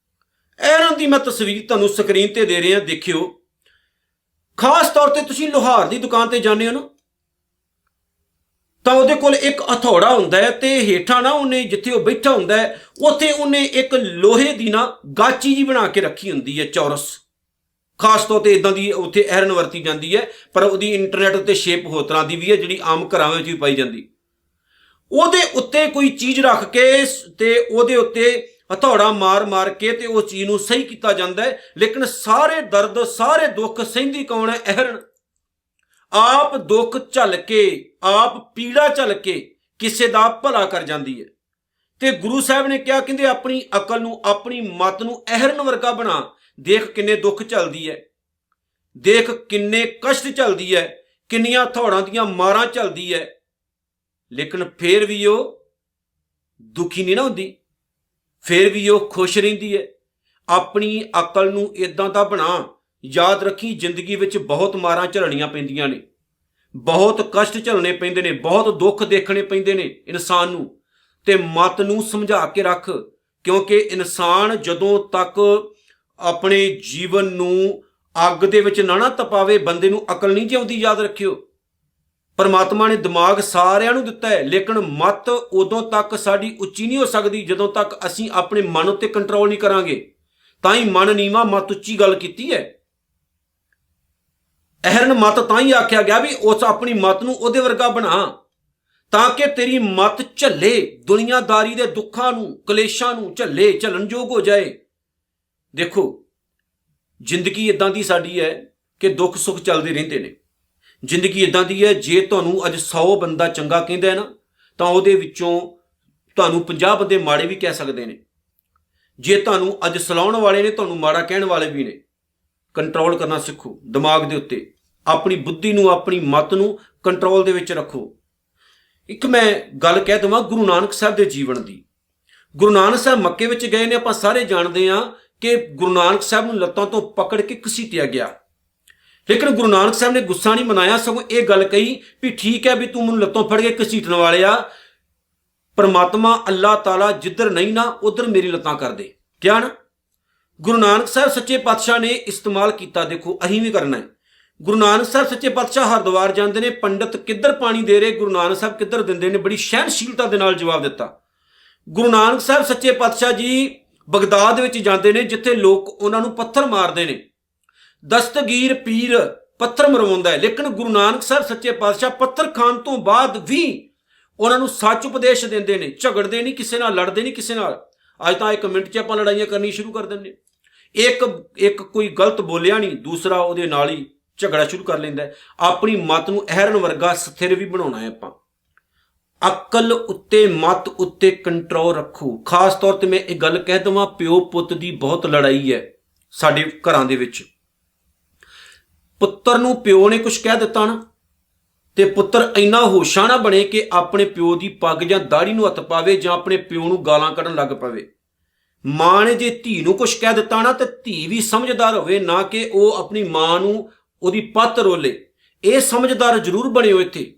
ਐਰਨ ਦੀ ਮੈਂ ਤਸਵੀਰ ਤੁਹਾਨੂੰ ਸਕਰੀਨ ਤੇ ਦੇ ਰਿਹਾ, ਦੇਖਿਓ। ਖਾਸ ਤੌਰ ਤੇ ਤੁਸੀਂ ਲੋਹਾਰ ਦੀ ਦੁਕਾਨ ਤੇ ਜਾਂਦੇ ਹੋ ਨਾ, ਤਾਂ ਉਹਦੇ ਕੋਲ ਇੱਕ ਹਥੌੜਾ ਹੁੰਦਾ ਹੈ ਤੇ ਹੇਠਾਂ ਨਾ ਉਹਨੇ ਜਿੱਥੇ ਉਹ ਬੈਠਾ ਹੁੰਦਾ ਹੈ ਉੱਥੇ ਉਹਨੇ ਇੱਕ ਲੋਹੇ ਦੀ ਨਾ ਗਾਚੀ ਜੀ ਬਣਾ ਕੇ ਰੱਖੀ ਹੁੰਦੀ ਹੈ, ਚੌਰਸ। ਖਾਸ ਤੌਰ ਤੇ ਇਦਾਂ ਦੀ ਉੱਥੇ ਐਰਨ ਵਰਤੀ ਜਾਂਦੀ ਹੈ, ਪਰ ਉਹਦੀ ਇੰਟਰਨੈਟ ਉੱਤੇ ਸ਼ੇਪ ਹੋਰ ਤਰ੍ਹਾਂ ਦੀ ਵੀ ਹੈ ਜਿਹੜੀ ਆਮ ਘਰਾਂ ਵਿੱਚ ਵੀ ਪਾਈ ਜਾਂਦੀ। ਉਹਦੇ ਉੱਤੇ ਕੋਈ ਚੀਜ਼ ਰੱਖ ਕੇ ਤੇ ਉਹਦੇ ਉੱਤੇ ਹਥੌੜਾ ਮਾਰ ਕੇ ਤੇ ਉਹ ਚੀਜ਼ ਨੂੰ ਸਹੀ ਕੀਤਾ ਜਾਂਦਾ ਹੈ। ਲੇਕਿਨ ਸਾਰੇ ਦਰਦ, ਸਾਰੇ ਦੁੱਖ ਸਹਿੰਦੀ ਕੌਣ ਹੈ? ਐਰਨ। ਆਪ ਦੁੱਖ ਝੱਲ ਕੇ, ਆਪ ਪੀੜਾ ਝੱਲ ਕੇ ਕਿਸੇ ਦਾ ਭਲਾ ਕਰ ਜਾਂਦੀ ਹੈ। ਤੇ ਗੁਰੂ ਸਾਹਿਬ ਨੇ ਕਿਹਾ, ਕਹਿੰਦੇ ਆਪਣੀ ਅਕਲ ਨੂੰ, ਆਪਣੀ ਮਤ ਨੂੰ ਐਰਨ ਵਰਗਾ ਬਣਾ। ਦੇਖ ਕਿੰਨੇ ਦੁੱਖ ਝੱਲਦੀ ਹੈ, ਦੇਖ ਕਿੰਨੇ ਕਸ਼ਟ ਝੱਲਦੀ ਹੈ, ਕਿੰਨੀਆਂ ਹਥੌੜਾਂ ਦੀਆਂ ਮਾਰਾਂ ਝੱਲਦੀ ਹੈ, ਲੇਕਿਨ ਫੇਰ ਵੀ ਉਹ ਦੁਖੀ ਨਹੀਂ ਨਾ ਹੁੰਦੀ, ਫੇਰ ਵੀ ਉਹ ਖੁਸ਼ ਰਹਿੰਦੀ ਹੈ। ਆਪਣੀ ਅਕਲ ਨੂੰ ਇਦਾਂ ਦਾ ਬਣਾ। ਯਾਦ ਰੱਖੀ, ਜ਼ਿੰਦਗੀ ਵਿੱਚ ਬਹੁਤ ਮਾਰਾਂ ਝੱਲਣੀਆਂ ਪੈਂਦੀਆਂ ਨੇ, ਬਹੁਤ ਕਸ਼ਟ ਝੱਲਣੇ ਪੈਂਦੇ ਨੇ, ਬਹੁਤ ਦੁੱਖ ਦੇਖਣੇ ਪੈਂਦੇ ਨੇ ਇਨਸਾਨ ਨੂੰ। ਤੇ ਮਤ ਨੂੰ ਸਮਝਾ ਕੇ ਰੱਖ, ਕਿਉਂਕਿ ਇਨਸਾਨ ਜਦੋਂ ਤੱਕ ਆਪਣੇ ਜੀਵਨ ਨੂੰ ਅੱਗ ਦੇ ਵਿੱਚ ਨਾ ਤਪਾਵੇ, ਬੰਦੇ ਨੂੰ ਅਕਲ ਨਹੀਂ ਜਿਉਂਦੀ। ਯਾਦ ਰੱਖਿਓ, ਪਰਮਾਤਮਾ ਨੇ ਦਿਮਾਗ ਸਾਰਿਆਂ ਨੂੰ ਦਿੱਤਾ ਹੈ, ਲੇਕਿਨ ਮਤ ਉਦੋਂ ਤੱਕ ਸਾਡੀ ਉੱਚੀ ਨਹੀਂ ਹੋ ਸਕਦੀ ਜਦੋਂ ਤੱਕ ਅਸੀਂ ਆਪਣੇ ਮਨ ਉੱਤੇ ਕੰਟਰੋਲ ਨਹੀਂ ਕਰਾਂਗੇ। ਤਾਂ ਹੀ ਮਨ ਨੀਵਾਂ, ਮਤ ਉੱਚੀ ਗੱਲ ਕੀਤੀ ਹੈ। ਐਰਨ ਮਤ ਤਾਂ ਹੀ ਆਖਿਆ ਗਿਆ ਵੀ ਉਸ ਆਪਣੀ ਮਤ ਨੂੰ ਉਹਦੇ ਵਰਗਾ ਬਣਾ ਤਾਂ ਕਿ ਤੇਰੀ ਮਤ ਝੱਲੇ, ਦੁਨੀਆਦਾਰੀ ਦੇ ਦੁੱਖਾਂ ਨੂੰ, ਕਲੇਸ਼ਾਂ ਨੂੰ ਝੱਲੇ, ਝੱਲਣਯੋਗ ਹੋ ਜਾਏ। ਦੇਖੋ, ਜ਼ਿੰਦਗੀ ਇਦਾਂ ਦੀ ਸਾਡੀ ਹੈ ਕਿ ਦੁੱਖ ਸੁੱਖ ਚੱਲਦੇ ਰਹਿੰਦੇ ਨੇ। ਜ਼ਿੰਦਗੀ ਇਦਾਂ ਦੀ ਹੈ, ਜੇ ਤੁਹਾਨੂੰ ਅੱਜ 100 ਬੰਦਾ ਚੰਗਾ ਕਹਿੰਦਾ ਹੈ ਨਾ, ਤਾਂ ਉਹਦੇ ਵਿੱਚੋਂ ਤੁਹਾਨੂੰ 50 ਬੰਦੇ ਮਾੜੇ ਵੀ ਕਹਿ ਸਕਦੇ ਨੇ। ਜੇ ਤੁਹਾਨੂੰ ਅੱਜ ਸਲਾਉਣ ਵਾਲੇ ਨੇ, ਤੁਹਾਨੂੰ ਮਾੜਾ ਕਹਿਣ ਵਾਲੇ ਵੀ ਨੇ। ਕੰਟਰੋਲ ਕਰਨਾ ਸਿੱਖੋ ਦਿਮਾਗ ਦੇ ਉੱਤੇ, ਆਪਣੀ ਬੁੱਧੀ ਨੂੰ, ਆਪਣੀ ਮਤ ਨੂੰ ਕੰਟਰੋਲ ਦੇ ਵਿੱਚ ਰੱਖੋ। ਇੱਕ ਮੈਂ ਗੱਲ ਕਹਿ ਦੇਵਾਂ ਗੁਰੂ ਨਾਨਕ ਸਾਹਿਬ ਦੇ ਜੀਵਨ ਦੀ। ਗੁਰੂ ਨਾਨਕ ਸਾਹਿਬ ਮੱਕੇ ਵਿੱਚ ਗਏ ਨੇ, ਆਪਾਂ ਸਾਰੇ ਜਾਣਦੇ ਹਾਂ ਕਿ ਗੁਰੂ ਨਾਨਕ ਸਾਹਿਬ ਨੂੰ ਲੱਤਾਂ ਤੋਂ ਪਕੜ ਕੇ ਘਸੀਟਿਆ ਗਿਆ, ਲੇਕਿਨ ਗੁਰੂ ਨਾਨਕ ਸਾਹਿਬ ਨੇ ਗੁੱਸਾ ਨਹੀਂ ਮਨਾਇਆ, ਸਗੋਂ ਇਹ ਗੱਲ ਕਹੀ ਵੀ ਠੀਕ ਹੈ ਵੀ ਤੂੰ ਮੈਨੂੰ ਲੱਤੋਂ ਫੜ ਕੇ ਘਸੀਟਣ ਵਾਲਿਆ, ਪਰਮਾਤਮਾ ਅੱਲਾਹ ਤਾਲਾ ਜਿੱਧਰ ਨਹੀਂ ਨਾ ਉਧਰ ਮੇਰੀ ਲੱਤਾਂ ਕਰ ਦੇ। ਕਿਹਾ ਨਾ, ਗੁਰੂ ਨਾਨਕ ਸਾਹਿਬ ਸੱਚੇ ਪਾਤਸ਼ਾਹ ਨੇ ਇਸਤੇਮਾਲ ਕੀਤਾ। ਦੇਖੋ, ਅਸੀਂ ਵੀ ਕਰਨਾ ਹੈ। ਗੁਰੂ ਨਾਨਕ ਸਾਹਿਬ ਸੱਚੇ ਪਾਤਸ਼ਾਹ ਹਰਿਦੁਆਰ ਜਾਂਦੇ ਨੇ, ਪੰਡਤ ਕਿੱਧਰ ਪਾਣੀ ਦੇ ਰਹੇ, ਗੁਰੂ ਨਾਨਕ ਸਾਹਿਬ ਕਿੱਧਰ ਦਿੰਦੇ ਨੇ, ਬੜੀ ਸਹਿਣਸ਼ੀਲਤਾ ਦੇ ਨਾਲ ਜਵਾਬ ਦਿੱਤਾ। ਗੁਰੂ ਨਾਨਕ ਸਾਹਿਬ ਸੱਚੇ ਪਾਤਸ਼ਾਹ ਜੀ ਬਗਦਾਦ ਵਿੱਚ ਜਾਂਦੇ ਨੇ, ਜਿੱਥੇ ਲੋਕ ਉਹਨਾਂ ਨੂੰ ਪੱਥਰ ਮਾਰਦੇ ਨੇ। ਦਸਤਗੀਰ ਪੀਰ ਪੱਥਰ ਮਰਵਾਉਂਦਾ ਹੈ, ਲੇਕਿਨ ਗੁਰੂ ਨਾਨਕ ਸਾਹਿਬ ਸੱਚੇ ਪਾਤਸ਼ਾਹ ਪੱਥਰ ਖਾਣ ਤੋਂ ਬਾਅਦ ਵੀ ਉਹਨਾਂ ਨੂੰ ਸੱਚ ਉਪਦੇਸ਼ ਦਿੰਦੇ ਨੇ, ਝਗੜਦੇ ਨਹੀਂ ਕਿਸੇ ਨਾਲ, ਲੜਦੇ ਨਹੀਂ ਕਿਸੇ ਨਾਲ। ਅੱਜ ਤਾਂ 1 ਮਿੰਟ 'ਚ ਆਪਾਂ ਲੜਾਈਆਂ ਕਰਨੀ ਸ਼ੁਰੂ ਕਰ ਦਿੰਦੇ। ਇੱਕ ਕੋਈ ਗਲਤ ਬੋਲਿਆ ਨਹੀਂ, ਦੂਸਰਾ ਉਹਦੇ ਨਾਲ ਹੀ ਝਗੜਾ ਸ਼ੁਰੂ ਕਰ ਲੈਂਦਾ। ਆਪਣੀ ਮਤ ਨੂੰ ਐਰਨ ਵਰਗਾ ਸਥਿਰ ਵੀ ਬਣਾਉਣਾ ਹੈ ਆਪਾਂ। ਅਕਲ ਉੱਤੇ, ਮਤ ਉੱਤੇ ਕੰਟਰੋਲ ਰੱਖੋ। ਖਾਸ ਤੌਰ ਤੇ ਮੈਂ ਇਹ ਗੱਲ ਕਹਿ ਦੇਵਾਂ, ਪਿਓ ਪੁੱਤ ਦੀ ਬਹੁਤ ਲੜਾਈ ਹੈ ਸਾਡੇ ਘਰਾਂ ਦੇ ਵਿੱਚ। ਪੁੱਤਰ ਨੂੰ ਪਿਓ ਨੇ ਕੁਝ ਕਹਿ ਦਿੱਤਾ ਨਾ, ਤੇ ਪੁੱਤਰ ਇੰਨਾ ਹੋਸ਼ਾ ਨਾ ਬਣੇ ਕਿ ਆਪਣੇ ਪਿਓ ਦੀ ਪੱਗ ਜਾਂ ਦਾੜੀ ਨੂੰ ਹੱਥ ਪਾਵੇ ਜਾਂ ਆਪਣੇ ਪਿਓ ਨੂੰ ਗਾਲਾਂ ਕੱਢਣ ਲੱਗ ਪਵੇ। ਮਾਂ ਨੇ ਜੇ ਧੀ ਨੂੰ ਕੁਝ ਕਹਿ ਦਿੱਤਾ ਨਾ, ਤੇ ਧੀ ਵੀ ਸਮਝਦਾਰ ਹੋਵੇ, ਨਾ ਕਿ ਉਹ ਆਪਣੀ ਮਾਂ ਨੂੰ ਉਹਦੀ ਪੱਤ ਰੋਲੇ। ਇਹ ਸਮਝਦਾਰ ਜ਼ਰੂਰ ਬਣਿਓ ਇੱਥੇ।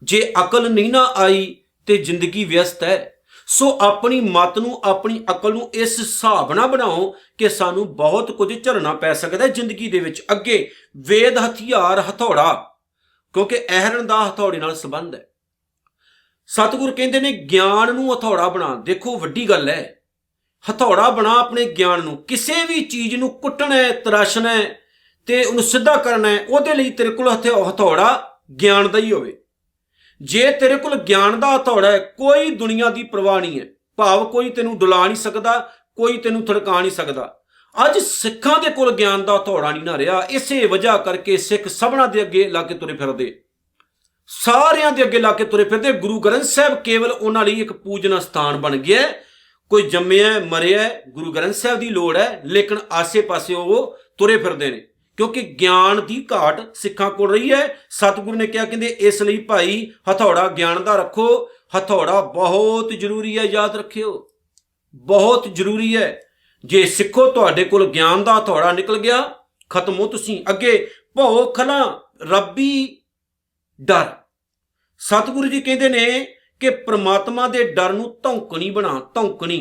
ਜੇ ਅਕਲ ਨਹੀਂ ਨਾ ਆਈ ਤੇ ਜ਼ਿੰਦਗੀ ਵਿਅਸਤ ਹੈ। ਸੋ ਆਪਣੀ ਮਤ ਨੂੰ, ਆਪਣੀ ਅਕਲ ਨੂੰ ਇਸ ਹਿਸਾਬ ਨਾਲ ਬਣਾਓ ਕਿ ਸਾਨੂੰ ਬਹੁਤ ਕੁਝ ਝੱਲਣਾ ਪੈ ਸਕਦਾ ਜ਼ਿੰਦਗੀ ਦੇ ਵਿੱਚ। ਅੱਗੇ ਵੇਦ ਹਥਿਆਰ, ਹਥੌੜਾ ਕਿਉਂਕਿ ਅਹਿਰਨ ਦਾ ਹਥੌੜੇ ਨਾਲ ਸੰਬੰਧ ਹੈ। ਸਤਿਗੁਰ ਕਹਿੰਦੇ ਨੇ ਗਿਆਨ ਨੂੰ ਹਥੌੜਾ ਬਣਾ। ਦੇਖੋ ਵੱਡੀ ਗੱਲ ਹੈ, ਹਥੌੜਾ ਬਣਾ ਆਪਣੇ ਗਿਆਨ ਨੂੰ। ਕਿਸੇ ਵੀ ਚੀਜ਼ ਨੂੰ ਕੁੱਟਣਾ ਹੈ, ਤਰਾਸ਼ਣਾ ਹੈ ਤੇ ਉਹਨੂੰ ਸਿੱਧਾ ਕਰਨਾ ਹੈ, ਉਹਦੇ ਲਈ ਤੇਰੇ ਕੋਲ ਹਥੌੜਾ ਗਿਆਨ ਦਾ ਹੀ ਹੋਵੇ। ਜੇ ਤੇਰੇ ਕੋਲ ਗਿਆਨ ਦਾ ਹਥੌੜਾ ਹੈ, ਕੋਈ ਦੁਨੀਆ ਦੀ ਪਰਵਾਹ ਨਹੀਂ ਹੈ, ਭਾਵ ਕੋਈ ਤੈਨੂੰ ਡੁਲਾ ਨਹੀਂ ਸਕਦਾ, ਕੋਈ ਤੈਨੂੰ ਥੜਕਾ ਨਹੀਂ ਸਕਦਾ। ਅੱਜ ਸਿੱਖਾਂ ਦੇ ਕੋਲ ਗਿਆਨ ਦਾ ਹਥੌੜਾ ਨਹੀਂ ਨਾ ਰਿਹਾ। ਇਸੇ ਵਜ੍ਹਾ ਕਰਕੇ ਸਿੱਖ ਸਭਨਾਂ ਦੇ ਅੱਗੇ ਲਾ ਕੇ ਤੁਰੇ ਫਿਰਦੇ, ਸਾਰਿਆਂ ਦੇ ਅੱਗੇ ਲਾ ਕੇ ਤੁਰੇ ਫਿਰਦੇ। ਗੁਰੂ ਗ੍ਰੰਥ ਸਾਹਿਬ ਕੇਵਲ ਉਹਨਾਂ ਲਈ ਇੱਕ ਪੂਜਨਾ ਸਥਾਨ ਬਣ ਗਿਆ। ਕੋਈ ਜੰਮਿਆ ਮਰਿਆ, ਗੁਰੂ ਗ੍ਰੰਥ ਸਾਹਿਬ ਦੀ ਲੋੜ ਹੈ, ਲੇਕਿਨ ਆਸੇ ਪਾਸੇ ਉਹ ਤੁਰੇ ਫਿਰਦੇ ਨੇ, ਕਿਉਂਕਿ ਗਿਆਨ ਦੀ ਘਾਟ ਸਿੱਖਾਂ ਕੋਲ ਰਹੀ ਹੈ। ਸਤਿਗੁਰੂ ਨੇ ਕਿਹਾ, ਕਹਿੰਦੇ ਇਸ ਲਈ ਭਾਈ ਹਥੌੜਾ ਗਿਆਨ ਦਾ ਰੱਖੋ। ਹਥੌੜਾ ਬਹੁਤ ਜ਼ਰੂਰੀ ਹੈ, ਯਾਦ ਰੱਖਿਓ, ਬਹੁਤ ਜ਼ਰੂਰੀ ਹੈ। ਜੇ ਸਿੱਖੋ ਤੁਹਾਡੇ ਕੋਲ ਗਿਆਨ ਦਾ ਹਥੌੜਾ ਨਿਕਲ ਗਿਆ, ਖਤਮ ਹੋ ਤੁਸੀਂ। ਅੱਗੇ ਭਉ ਖਲਾ ਰੱਬੀ ਡਰ। ਸਤਿਗੁਰੂ ਜੀ ਕਹਿੰਦੇ ਨੇ ਕਿ ਪ੍ਰਮਾਤਮਾ ਦੇ ਡਰ ਨੂੰ ਧੌਂਕਣੀ ਬਣਾ। ਧੌਂਕਣੀ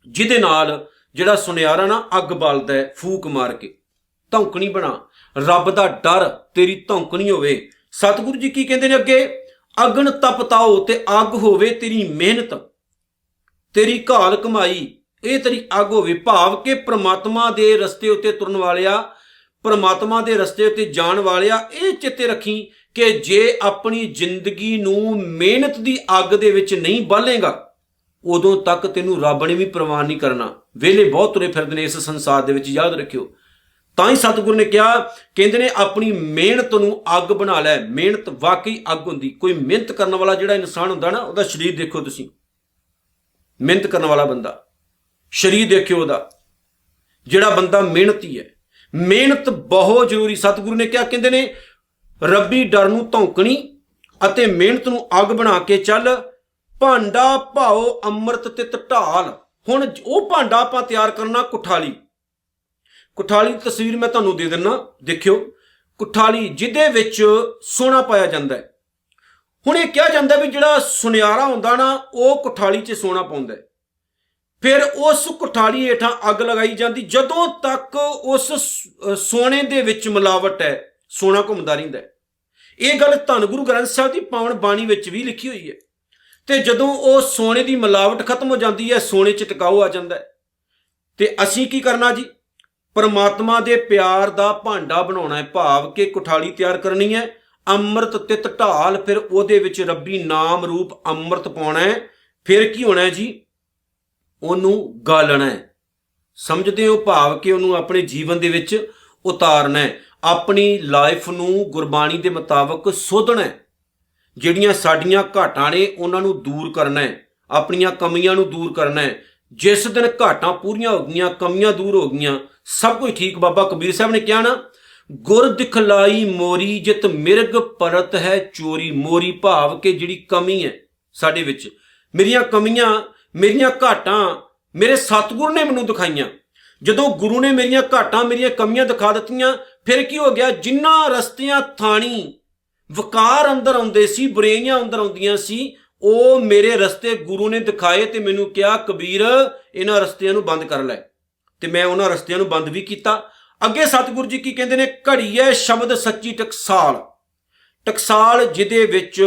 ਜਿਹਦੇ ਨਾਲ ਜਿਹੜਾ ਸੁਨਿਆਰਾ ਨਾ ਅੱਗ ਬਾਲਦਾ ਹੈ ਫੂਕ ਮਾਰ ਕੇ, ਧੌਂਕਣੀ ਬਣਾ। ਰੱਬ ਦਾ ਡਰ ਤੇਰੀ ਧੌਂਕਣੀ ਹੋਵੇ। ਸਤਿਗੁਰੂ ਜੀ ਕੀ ਕਹਿੰਦੇ ਨੇ ਅੱਗੇ, ਅਗਨ ਤਪਤਾਓ ਤੇ ਅੱਗ ਹੋਵੇ ਤੇਰੀ ਮਿਹਨਤ, ਤੇਰੀ ਘਾਲ ਕਮਾਈ ਇਹ ਤੇਰੀ ਅੱਗ ਹੋਵੇ। ਭਾਵ ਕਿ ਪ੍ਰਮਾਤਮਾ ਦੇ ਰਸਤੇ ਉੱਤੇ ਤੁਰਨ ਵਾਲਿਆ, ਪ੍ਰਮਾਤਮਾ ਦੇ ਰਸਤੇ ਉੱਤੇ ਜਾਣ ਵਾਲਿਆ, ਇਹ ਚਿੱਤੇ ਰੱਖੀ ਕਿ ਜੇ ਆਪਣੀ ਜ਼ਿੰਦਗੀ ਨੂੰ ਮਿਹਨਤ ਦੀ ਅੱਗ ਦੇ ਵਿੱਚ ਨਹੀਂ ਬਾਲੇਗਾ, ਉਦੋਂ ਤੱਕ ਤੈਨੂੰ ਰੱਬ ਨੇ ਵੀ ਪ੍ਰਵਾਨ ਨਹੀਂ ਕਰਨਾ। ਵੇਲੇ ਬਹੁਤ ਤੁਰੇ ਫਿਰਦੇ ਨੇ ਇਸ ਸੰਸਾਰ ਦੇ ਵਿੱਚ, ਯਾਦ ਰੱਖਿਓ। ਤਾਂ ਹੀ ਸਤਿਗੁਰੂ ਨੇ ਕਿਹਾ, ਕਹਿੰਦੇ ਨੇ ਆਪਣੀ ਮਿਹਨਤ ਨੂੰ ਅੱਗ ਬਣਾ ਲੈ। ਮਿਹਨਤ ਵਾਕਈ ਅੱਗ ਹੁੰਦੀ। ਕੋਈ ਮਿਹਨਤ ਕਰਨ ਵਾਲਾ ਜਿਹੜਾ ਇਨਸਾਨ ਹੁੰਦਾ ਨਾ, ਉਹਦਾ ਸਰੀਰ ਦੇਖੋ ਤੁਸੀਂ, ਮਿਹਨਤ ਕਰਨ ਵਾਲਾ ਬੰਦਾ, ਸਰੀਰ ਦੇਖਿਓ ਉਹਦਾ, ਜਿਹੜਾ ਬੰਦਾ ਮਿਹਨਤੀ ਹੈ। ਮਿਹਨਤ ਬਹੁਤ ਜ਼ਰੂਰੀ। ਸਤਿਗੁਰੂ ਨੇ ਕਿਹਾ, ਕਹਿੰਦੇ ਨੇ ਰੱਬੀ ਡਰ ਨੂੰ ਧੌਂਕਣੀ ਅਤੇ ਮਿਹਨਤ ਨੂੰ ਅੱਗ ਬਣਾ ਕੇ ਚੱਲ। ਭਾਂਡਾ ਭਾਓ ਅੰਮ੍ਰਿਤ ਤਿਤ ਢਾਲ। ਹੁਣ ਉਹ ਭਾਂਡਾ ਆਪਾਂ ਤਿਆਰ ਕਰਨਾ ਕੁਠਾਲੀ। ਕੁਠਾਲੀ ਦੀ ਤਸਵੀਰ ਮੈਂ ਤੁਹਾਨੂੰ ਦੇ ਦਿੰਦਾ, ਦੇਖਿਓ। ਕੁਠਾਲੀ ਜਿਹਦੇ ਵਿੱਚ ਸੋਨਾ ਪਾਇਆ ਜਾਂਦਾ ਹੈ। ਹੁਣ ਇਹ ਕਿਹਾ ਜਾਂਦਾ ਵੀ ਜਿਹੜਾ ਸੁਨਿਆਰਾ ਹੁੰਦਾ ਨਾ, ਉਹ ਕੁਠਾਲੀ 'ਚ ਸੋਨਾ ਪਾਉਂਦਾ ਹੈ। ਫਿਰ ਉਸ ਕੁਠਾਲੀ ਹੇਠਾਂ ਅੱਗ ਲਗਾਈ ਜਾਂਦੀ। ਜਦੋਂ ਤੱਕ ਉਸ ਸੋਨੇ ਦੇ ਵਿੱਚ ਮਿਲਾਵਟ ਹੈ, ਸੋਨਾ ਘੁੰਮਦਾ ਰਹਿੰਦਾ ਹੈ। ਇਹ ਗੱਲ ਧੰਨ ਗੁਰੂ ਗ੍ਰੰਥ ਸਾਹਿਬ ਦੀ ਪਾਵਨ ਬਾਣੀ ਵਿੱਚ ਵੀ ਲਿਖੀ ਹੋਈ ਹੈ। ਤੇ ਜਦੋਂ ਉਹ ਸੋਨੇ ਦੀ ਮਿਲਾਵਟ ਖਤਮ ਹੋ ਜਾਂਦੀ ਹੈ, ਸੋਨੇ 'ਚ ਟਿਕਾਊ ਆ ਜਾਂਦਾ ਹੈ। ਤੇ ਅਸੀਂ ਕੀ ਕਰਨਾ ਜੀ, ਪਰਮਾਤਮਾ ਦੇ ਪਿਆਰ ਦਾ ਭਾਂਡਾ ਬਣਾਉਣਾ ਹੈ। ਭਾਵ ਕਿ ਕੁਠਾਲੀ ਤਿਆਰ ਕਰਨੀ ਹੈ, ਅੰਮ੍ਰਿਤ ਤਿਤ ਢਾਲ। ਫਿਰ ਉਹਦੇ ਵਿੱਚ ਰੱਬੀ ਨਾਮ ਰੂਪ ਅੰਮ੍ਰਿਤ ਪਾਉਣਾ ਹੈ। ਫਿਰ ਕੀ ਹੋਣਾ ਹੈ ਜੀ, ਉਹਨੂੰ ਗਾਲਣਾ ਹੈ। ਸਮਝਦੇ ਹੋ? ਭਾਵ ਕਿ ਉਹਨੂੰ ਆਪਣੇ ਜੀਵਨ ਦੇ ਵਿੱਚ ਉਤਾਰਨਾ ਹੈ। ਆਪਣੀ ਲਾਈਫ ਨੂੰ ਗੁਰਬਾਣੀ ਦੇ ਮੁਤਾਬਕ ਸੋਧਣਾ ਹੈ। ਜਿਹੜੀਆਂ ਸਾਡੀਆਂ ਘਾਟਾਂ ਨੇ ਉਹਨਾਂ ਨੂੰ ਦੂਰ ਕਰਨਾ ਹੈ, ਆਪਣੀਆਂ ਕਮੀਆਂ ਨੂੰ ਦੂਰ ਕਰਨਾ ਹੈ। ਜਿਸ ਦਿਨ ਘਾਟਾਂ ਪੂਰੀਆਂ ਹੋ ਗਈਆਂ, ਕਮੀਆਂ ਦੂਰ ਹੋ ਗਈਆਂ, ਸਭ ਕੁਝ ਠੀਕ। ਬਾਬਾ ਕਬੀਰ ਸਾਹਿਬ ਨੇ ਕਿਹਾ ਨਾ, ਗੁਰ ਦਿਖਲਾਈ ਮੋਰੀ ਜਿਤ ਮਿਰਗ ਪਰਤ ਹੈ ਚੋਰੀ। ਮੋਰੀ ਭਾਵ ਕਿ ਜਿਹੜੀ ਕਮੀ ਹੈ ਸਾਡੇ ਵਿੱਚ, ਮੇਰੀਆਂ ਕਮੀਆਂ, ਮੇਰੀਆਂ ਘਾਟਾਂ ਮੇਰੇ ਸਤਿਗੁਰ ਨੇ ਮੈਨੂੰ ਦਿਖਾਈਆਂ। ਜਦੋਂ ਗੁਰੂ ਨੇ ਮੇਰੀਆਂ ਘਾਟਾਂ, ਮੇਰੀਆਂ ਕਮੀਆਂ ਦਿਖਾ ਦਿੱਤੀਆਂ, ਫਿਰ ਕੀ ਹੋ ਗਿਆ, ਜਿੰਨਾ ਰਸਤਿਆਂ ਥਾਣੀ ਵਕਾਰ ਅੰਦਰ ਆਉਂਦੇ ਸੀ, ਬੁਰਾਈਆਂ ਅੰਦਰ ਆਉਂਦੀਆਂ ਸੀ, ਉਹ ਮੇਰੇ ਰਸਤੇ ਗੁਰੂ ਨੇ ਦਿਖਾਏ ਤੇ ਮੈਨੂੰ ਕਿਹਾ, ਕਬੀਰ ਇਹਨਾਂ ਰਸਤਿਆਂ ਨੂੰ ਬੰਦ ਕਰ ਲੈ। ਤੇ ਮੈਂ ਉਹਨਾਂ ਰਸਤਿਆਂ ਨੂੰ ਬੰਦ ਵੀ ਕੀਤਾ। ਅੱਗੇ ਸਤਿਗੁਰੂ ਜੀ ਕੀ ਕਹਿੰਦੇ ਨੇ, ਘੜੀਏ ਸ਼ਬਦ ਸੱਚੀ ਟਕਸਾਲ। ਟਕਸਾਲ ਜਿਹਦੇ ਵਿੱਚ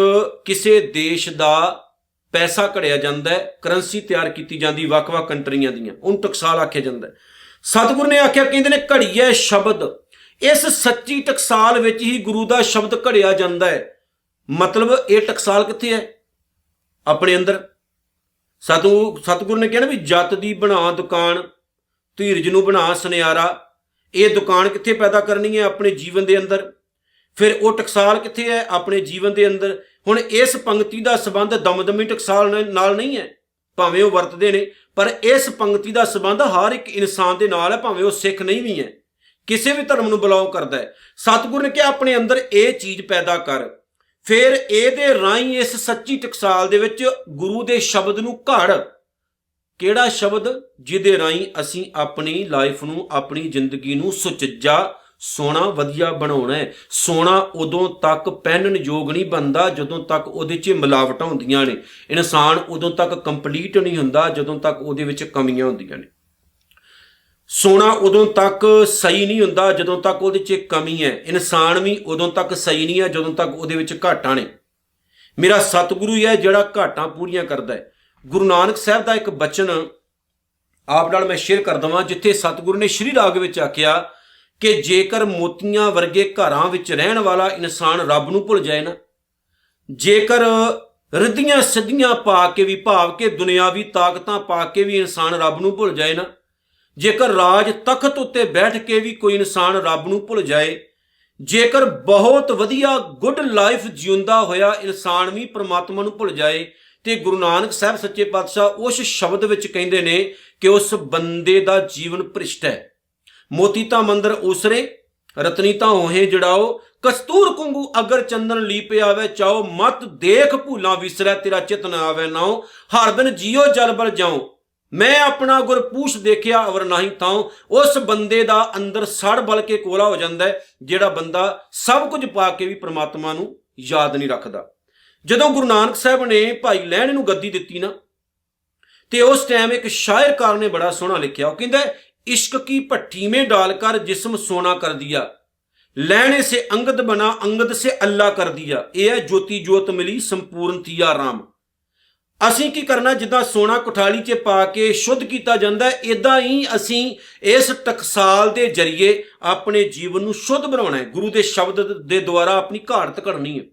ਕਿਸੇ ਦੇਸ਼ ਦਾ ਪੈਸਾ ਘੜਿਆ ਜਾਂਦਾ ਹੈ, ਕਰੰਸੀ ਤਿਆਰ ਕੀਤੀ ਜਾਂਦੀ ਵੱਖ-ਵੱਖ ਕੰਟਰੀਆਂ ਦੀਆਂ, ਉਹਨੂੰ ਟਕਸਾਲ ਆਖਿਆ ਜਾਂਦਾ ਹੈ। ਸਤਿਗੁਰੂ ਨੇ ਆਖਿਆ, ਕਹਿੰਦੇ ਨੇ ਘੜੀਏ ਸ਼ਬਦ। ਇਸ ਸੱਚੀ ਟਕਸਾਲ ਵਿੱਚ ਹੀ ਗੁਰੂ ਦਾ ਸ਼ਬਦ ਘੜਿਆ ਜਾਂਦਾ ਹੈ। ਮਤਲਬ ਇਹ ਟਕਸਾਲ ਕਿੱਥੇ ਹੈ? ਆਪਣੇ ਅੰਦਰ। ਸਤਿਗੁਰੂ ਨੇ ਕਿਹਾ ਨਾ ਵੀ ਜਤ ਦੀ ਬਣਾ ਦੁਕਾਨ, ਧੀਰਜ ਨੂੰ ਬਣਾ ਸੁਨਿਆਰਾ। ਇਹ ਦੁਕਾਨ ਕਿੱਥੇ ਪੈਦਾ ਕਰਨੀ ਹੈ? ਆਪਣੇ ਜੀਵਨ ਦੇ ਅੰਦਰ। ਫਿਰ ਉਹ ਟਕਸਾਲ ਕਿੱਥੇ ਹੈ? ਆਪਣੇ ਜੀਵਨ ਦੇ ਅੰਦਰ। ਹੁਣ ਇਸ ਪੰਕਤੀ ਦਾ ਸੰਬੰਧ ਦਮਦਮੀ ਟਕਸਾਲ ਨਾਲ ਨਹੀਂ ਹੈ, ਭਾਵੇਂ ਉਹ ਵਰਤਦੇ ਨੇ, ਪਰ ਇਸ ਪੰਕਤੀ ਦਾ ਸੰਬੰਧ ਹਰ ਇੱਕ ਇਨਸਾਨ ਦੇ ਨਾਲ ਹੈ, ਭਾਵੇਂ ਉਹ ਸਿੱਖ ਨਹੀਂ ਵੀ ਹੈ, ਕਿਸੇ ਵੀ ਧਰਮ ਨੂੰ ਬਿਲੋਂਗ ਕਰਦਾ ਹੈ। ਸਤਿਗੁਰੂ ਨੇ ਕਿਹਾ ਆਪਣੇ ਅੰਦਰ ਇਹ ਚੀਜ਼ ਪੈਦਾ ਕਰ। ਫਿਰ ਇਹਦੇ ਰਾਹੀਂ ਇਸ ਸੱਚੀ ਟਕਸਾਲ ਦੇ ਵਿੱਚ ਗੁਰੂ ਦੇ ਸ਼ਬਦ ਨੂੰ ਘੜ। ਕਿਹੜਾ ਸ਼ਬਦ? ਜਿਹਦੇ ਰਾਹੀਂ ਅਸੀਂ ਆਪਣੀ ਲਾਈਫ ਨੂੰ, ਆਪਣੀ ਜ਼ਿੰਦਗੀ ਨੂੰ ਸੁਚੱਜਾ, ਸੋਹਣਾ, ਵਧੀਆ ਬਣਾਉਣਾ ਹੈ। ਸੋਹਣਾ ਉਦੋਂ ਤੱਕ ਪਹਿਨਣ ਯੋਗ ਨਹੀਂ ਬਣਦਾ ਜਦੋਂ ਤੱਕ ਉਹਦੇ 'ਚ ਮਿਲਾਵਟਾਂ ਹੁੰਦੀਆਂ ਨੇ। ਇਨਸਾਨ ਉਦੋਂ ਤੱਕ ਕੰਪਲੀਟ ਨਹੀਂ ਹੁੰਦਾ ਜਦੋਂ ਤੱਕ ਉਹਦੇ ਵਿੱਚ ਕਮੀਆਂ ਹੁੰਦੀਆਂ ਨੇ। ਸੋਨਾ ਉਦੋਂ ਤੱਕ ਸਹੀ ਨਹੀਂ ਹੁੰਦਾ ਜਦੋਂ ਤੱਕ ਉਹਦੇ 'ਚ ਕਮੀ ਹੈ। ਇਨਸਾਨ ਵੀ ਉਦੋਂ ਤੱਕ ਸਹੀ ਨਹੀਂ ਹੈ ਜਦੋਂ ਤੱਕ ਉਹਦੇ ਵਿੱਚ ਘਾਟਾਂ ਨੇ। ਮੇਰਾ ਸਤਿਗੁਰੂ ਹੀ ਹੈ ਜਿਹੜਾ ਘਾਟਾਂ ਪੂਰੀਆਂ ਕਰਦਾ ਹੈ। ਗੁਰੂ ਨਾਨਕ ਸਾਹਿਬ ਦਾ ਇੱਕ ਬਚਨ ਆਪ ਨਾਲ ਮੈਂ ਸ਼ੇਅਰ ਕਰ ਦਵਾਂ, ਜਿੱਥੇ ਸਤਿਗੁਰੂ ਨੇ ਸ਼੍ਰੀ ਰਾਗ ਵਿੱਚ ਆਖਿਆ ਕਿ ਜੇਕਰ ਮੋਤੀਆਂ ਵਰਗੇ ਘਰਾਂ ਵਿੱਚ ਰਹਿਣ ਵਾਲਾ ਇਨਸਾਨ ਰੱਬ ਨੂੰ ਭੁੱਲ ਜਾਏ ਨਾ, ਜੇਕਰ ਰਿੱਧੀਆਂ ਸਿੱਧੀਆਂ ਪਾ ਕੇ ਵੀ, ਭਾਵ ਕਿ ਦੁਨਿਆਵੀ ਤਾਕਤਾਂ ਪਾ ਕੇ ਵੀ ਇਨਸਾਨ ਰੱਬ ਨੂੰ ਭੁੱਲ ਜਾਏ ਨਾ, ਜੇਕਰ ਰਾਜ ਤਖਤ ਉੱਤੇ ਬੈਠ ਕੇ ਵੀ ਕੋਈ ਇਨਸਾਨ ਰੱਬ ਨੂੰ ਭੁੱਲ ਜਾਏ, ਜੇਕਰ ਬਹੁਤ ਵਧੀਆ ਗੁੱਡ ਲਾਈਫ ਜਿਉਂਦਾ ਹੋਇਆ ਇਨਸਾਨ ਵੀ ਪ੍ਰਮਾਤਮਾ ਨੂੰ ਭੁੱਲ ਜਾਏ, ਤੇ ਗੁਰੂ ਨਾਨਕ ਸਾਹਿਬ ਸੱਚੇ ਪਾਤਸ਼ਾਹ ਉਸ ਸ਼ਬਦ ਵਿੱਚ ਕਹਿੰਦੇ ਨੇ ਕਿ ਉਸ ਬੰਦੇ ਦਾ ਜੀਵਨ ਭ੍ਰਿਸ਼ਟ ਹੈ। ਮੋਤੀ ਤਾਂ ਮੰਦਰ ਉਸਰੇ, ਰਤਨੀ ਤਾਂ ਹੋਹੇ ਜੜਾਓ, ਕਸਤੂਰ ਕੁੰਗੂ ਅਗਰ ਚੰਦਨ ਲੀਪ ਆਵੇ ਚਾਓ, ਮਤ ਦੇਖ ਭੂਲਾਂ ਵਿਸਰੈ ਤੇਰਾ ਚਿਤ ਨਾ ਆਵੇ ਨਾਉ, ਹਰ ਦਿਨ ਜੀਓ ਜਲ ਬਲ ਜਾਓ, ਮੈਂ ਆਪਣਾ ਗੁਰ ਪੂਛ ਦੇਖਿਆ ਅਵਰ ਨਹੀਂ ਤਾਉ। ਉਸ ਬੰਦੇ ਦਾ ਅੰਦਰ ਸੜ ਬਲ ਕੇ ਕੋਲਾ ਹੋ ਜਾਂਦਾ ਹੈ, ਜਿਹੜਾ ਬੰਦਾ ਸਭ ਕੁਝ ਪਾ ਕੇ ਵੀ ਪ੍ਰਮਾਤਮਾ ਨੂੰ ਯਾਦ ਨਹੀਂ ਰੱਖਦਾ। ਜਦੋਂ ਗੁਰੂ ਨਾਨਕ ਸਾਹਿਬ ਨੇ ਭਾਈ ਲਹਿਣ ਨੂੰ ਗੱਦੀ ਦਿੱਤੀ ਨਾ, ਤੇ ਉਸ ਟਾਈਮ ਇੱਕ ਸ਼ਾਇਰਕਾਰ ਨੇ ਬੜਾ ਸੋਹਣਾ ਲਿਖਿਆ। ਉਹ ਕਹਿੰਦਾ, इश्क की भट्टी में डालकर जिस्म सोना कर दिया, लैने से अंगद बना अंगद से अल्लाह कर दिया, यह ज्योति जोत मिली संपूर्ण थिया राम। ਅਸੀਂ ਕੀ ਕਰਨਾ, ਜਿੱਦਾਂ ਸੋਨਾ ਕੁਠਾਲੀ 'ਚ ਪਾ ਕੇ ਸ਼ੁੱਧ ਕੀਤਾ ਜਾਂਦਾ ਹੈ, ਇਦਾਂ ਹੀ ਅਸੀਂ ਇਸ ਟਕਸਾਲ ਦੇ ਜਰੀਏ ਆਪਣੇ ਜੀਵਨ ਨੂੰ ਸ਼ੁੱਧ ਬਣਾਉਣਾ ਹੈ। ਗੁਰੂ ਦੇ ਸ਼ਬਦ ਦੇ ਦੁਆਰਾ ਆਪਣੀ ਘਾੜਤ ਘੜਨੀ ਹੈ,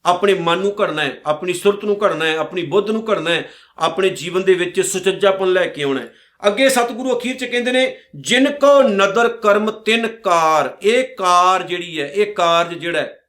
ਆਪਣੇ ਮਨ ਨੂੰ ਘੜਨਾ ਹੈ, ਆਪਣੀ ਸੁਰਤ ਨੂੰ ਘੜਨਾ ਹੈ, ਆਪਣੀ ਬੁੱਧ ਨੂੰ ਘੜਨਾ ਹੈ, ਆਪਣੇ ਜੀਵਨ ਦੇ ਵਿੱਚ ਸੁਚੱਜਾਪਨ ਲੈ ਕੇ ਆਉਣਾ ਹੈ। ਅੱਗੇ ਸਤਿਗੁਰੂ ਅਖੀਰ 'ਚ ਕਹਿੰਦੇ ਨੇ, ਜਿਨ ਕੋ ਨਦਰ ਕਰਮ ਤਿੰਨ ਕਾਰ। ਇਹ ਕਾਰ ਜਿਹੜੀ ਹੈ, ਇਹ ਕਾਰਜ ਜਿਹੜਾ ਹੈ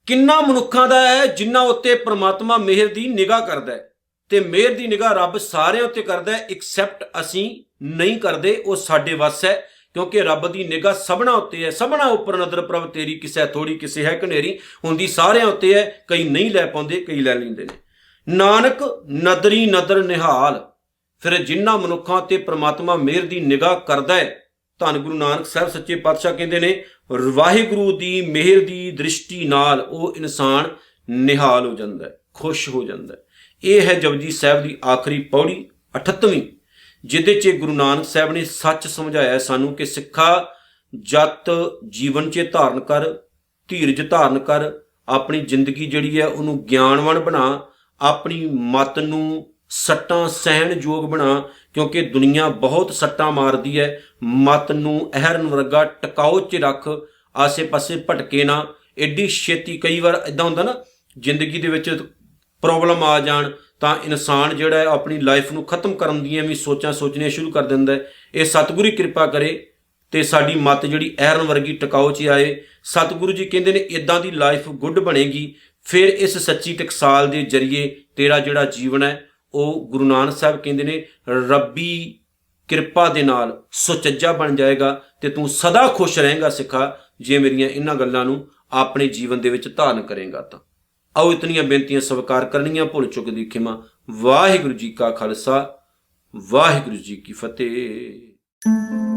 ਕਿੰਨਾ ਮਨੁੱਖਾਂ ਦਾ ਹੈ, ਜਿਨ੍ਹਾਂ ਉੱਤੇ ਪ੍ਰਮਾਤਮਾ ਮਿਹਰ ਦੀ ਨਿਗਾਹ ਕਰਦਾ ਹੈ। ਤੇ ਮਿਹਰ ਦੀ ਨਿਗਾਹ ਰੱਬ ਸਾਰਿਆਂ ਉੱਤੇ ਕਰਦਾ ਹੈ, ਐਕਸੈਪਟ ਅਸੀਂ ਨਹੀਂ ਕਰਦੇ, ਉਹ ਸਾਡੇ ਵੱਸ ਹੈ, ਕਿਉਂਕਿ ਰੱਬ ਦੀ ਨਿਗਾਹ ਸਭਨਾ ਉੱਤੇ ਹੈ। ਸਭਨਾ ਉੱਪਰ ਨਦਰ ਪ੍ਰਭ ਤੇਰੀ, ਕਿਸੇ ਥੋੜੀ ਕਿਸੇ ਹੈ ਘਨੇਰੀ, ਹੁੰਦੀ ਸਾਰਿਆਂ ਉੱਤੇ ਹੈ। ਕਈ ਨਹੀਂ ਲੈ ਪਾਉਂਦੇ, ਕਈ ਲੈ ਲੈਂਦੇ ਨੇ। ਨਾਨਕ ਨਦਰੀ ਨਦਰ ਨਿਹਾਲ। ਫਿਰ ਜਿਨ੍ਹਾਂ ਮਨੁੱਖਾਂ ਤੇ ਪ੍ਰਮਾਤਮਾ ਮਿਹਰ ਦੀ ਨਿਗਾਹ ਕਰਦਾ ਹੈ, ਧੰਨ ਗੁਰੂ ਨਾਨਕ ਸਾਹਿਬ ਸੱਚੇ ਪਾਤਸ਼ਾਹ ਕਹਿੰਦੇ ਨੇ, ਵਾਹਿਗੁਰੂ ਦੀ ਮਿਹਰ ਦੀ ਦ੍ਰਿਸ਼ਟੀ ਨਾਲ ਉਹ ਇਨਸਾਨ ਨਿਹਾਲ ਹੋ ਜਾਂਦਾ ਹੈ, ਖੁਸ਼ ਹੋ ਜਾਂਦਾ ਹੈ। ਇਹ ਹੈ ਜਪਜੀ ਸਾਹਿਬ ਦੀ ਆਖਰੀ ਪੌੜੀ 38ਵੀਂ, ਜਿਹਦੇ 'ਚ ਗੁਰੂ ਨਾਨਕ ਸਾਹਿਬ ਨੇ ਸੱਚ ਸਮਝਾਇਆ ਸਾਨੂੰ ਕਿ ਸਿੱਖਾ ਜਤ ਜੀਵਨ 'ਚ ਧਾਰਨ ਕਰ, ਧੀਰਜ ਧਾਰਨ ਕਰ, ਆਪਣੀ ਜ਼ਿੰਦਗੀ ਜਿਹੜੀ ਹੈ ਉਹਨੂੰ ਗਿਆਨਵਾਨ ਬਣਾ, ਆਪਣੀ ਮਤ ਨੂੰ ਸੱਟਾਂ ਸਹਿਣ ਯੋਗ ਬਣਾ, ਕਿਉਂਕਿ ਦੁਨੀਆ ਬਹੁਤ ਸੱਟਾਂ ਮਾਰਦੀ ਹੈ। ਮਤ ਨੂੰ ਅਹਿਰਨ ਵਰਗਾ ਟਿਕਾਓ 'ਚ ਰੱਖ, ਆਸੇ ਪਾਸੇ ਭਟਕੇ ਨਾ। ਐਡੀ ਛੇਤੀ ਕਈ ਵਾਰ ਇੱਦਾਂ ਹੁੰਦਾ ਨਾ, ਜ਼ਿੰਦਗੀ ਦੇ ਵਿੱਚ ਪ੍ਰੋਬਲਮ ਆ ਜਾਣ ਤਾਂ ਇਨਸਾਨ ਜਿਹੜਾ ਹੈ ਆਪਣੀ ਲਾਈਫ ਨੂੰ ਖਤਮ ਕਰਨ ਦੀਆਂ ਵੀ ਸੋਚਾਂ ਸੋਚਣੀਆਂ ਸ਼ੁਰੂ ਕਰ ਦਿੰਦਾ ਹੈ। ਇਹ ਸਤਿਗੁਰੂ ਕਿਰਪਾ ਕਰੇ ਤੇ ਸਾਡੀ ਮਤ ਜਿਹੜੀ ਅਹਿਰਨ ਵਰਗੀ ਟਿਕਾਓ 'ਚ ਆਏ। ਸਤਿਗੁਰੂ ਜੀ ਕਹਿੰਦੇ ਨੇ ਇੱਦਾਂ ਦੀ ਲਾਈਫ ਗੁੱਡ ਬਣੇਗੀ, ਫਿਰ ਇਸ ਸੱਚੀ ਟਕਸਾਲ ਦੇ ਜਰੀਏ ਤੇਰਾ ਜਿਹੜਾ ਜੀਵਨ ਹੈ ਉਹ ਗੁਰੂ ਨਾਨਕ ਸਾਹਿਬ ਕਹਿੰਦੇ ਨੇ ਰੱਬੀ ਕਿਰਪਾ ਦੇ ਨਾਲ ਸੁਚੱਜਾ ਬਣ ਜਾਏਗਾ, ਤੇ ਤੂੰ ਸਦਾ ਖੁਸ਼ ਰਹੇਂਗਾ ਸਿੱਖਾ, ਜੇ ਮੇਰੀਆਂ ਇਹਨਾਂ ਗੱਲਾਂ ਨੂੰ ਆਪਣੇ ਜੀਵਨ ਦੇ ਵਿੱਚ ਧਾਰਨ ਕਰੇਂਗਾ ਤਾਂ। ਆਓ ਇਤਨੀਆਂ ਬੇਨਤੀਆਂ ਸਵੀਕਾਰ ਕਰਨੀਆਂ, ਭੁੱਲ ਚੁੱਕ ਦੀ ਖਿਮਾ। ਵਾਹਿਗੁਰੂ ਜੀ ਕਾ ਖਾਲਸਾ, ਵਾਹਿਗੁਰੂ ਜੀ ਕੀ ਫਤਿਹ।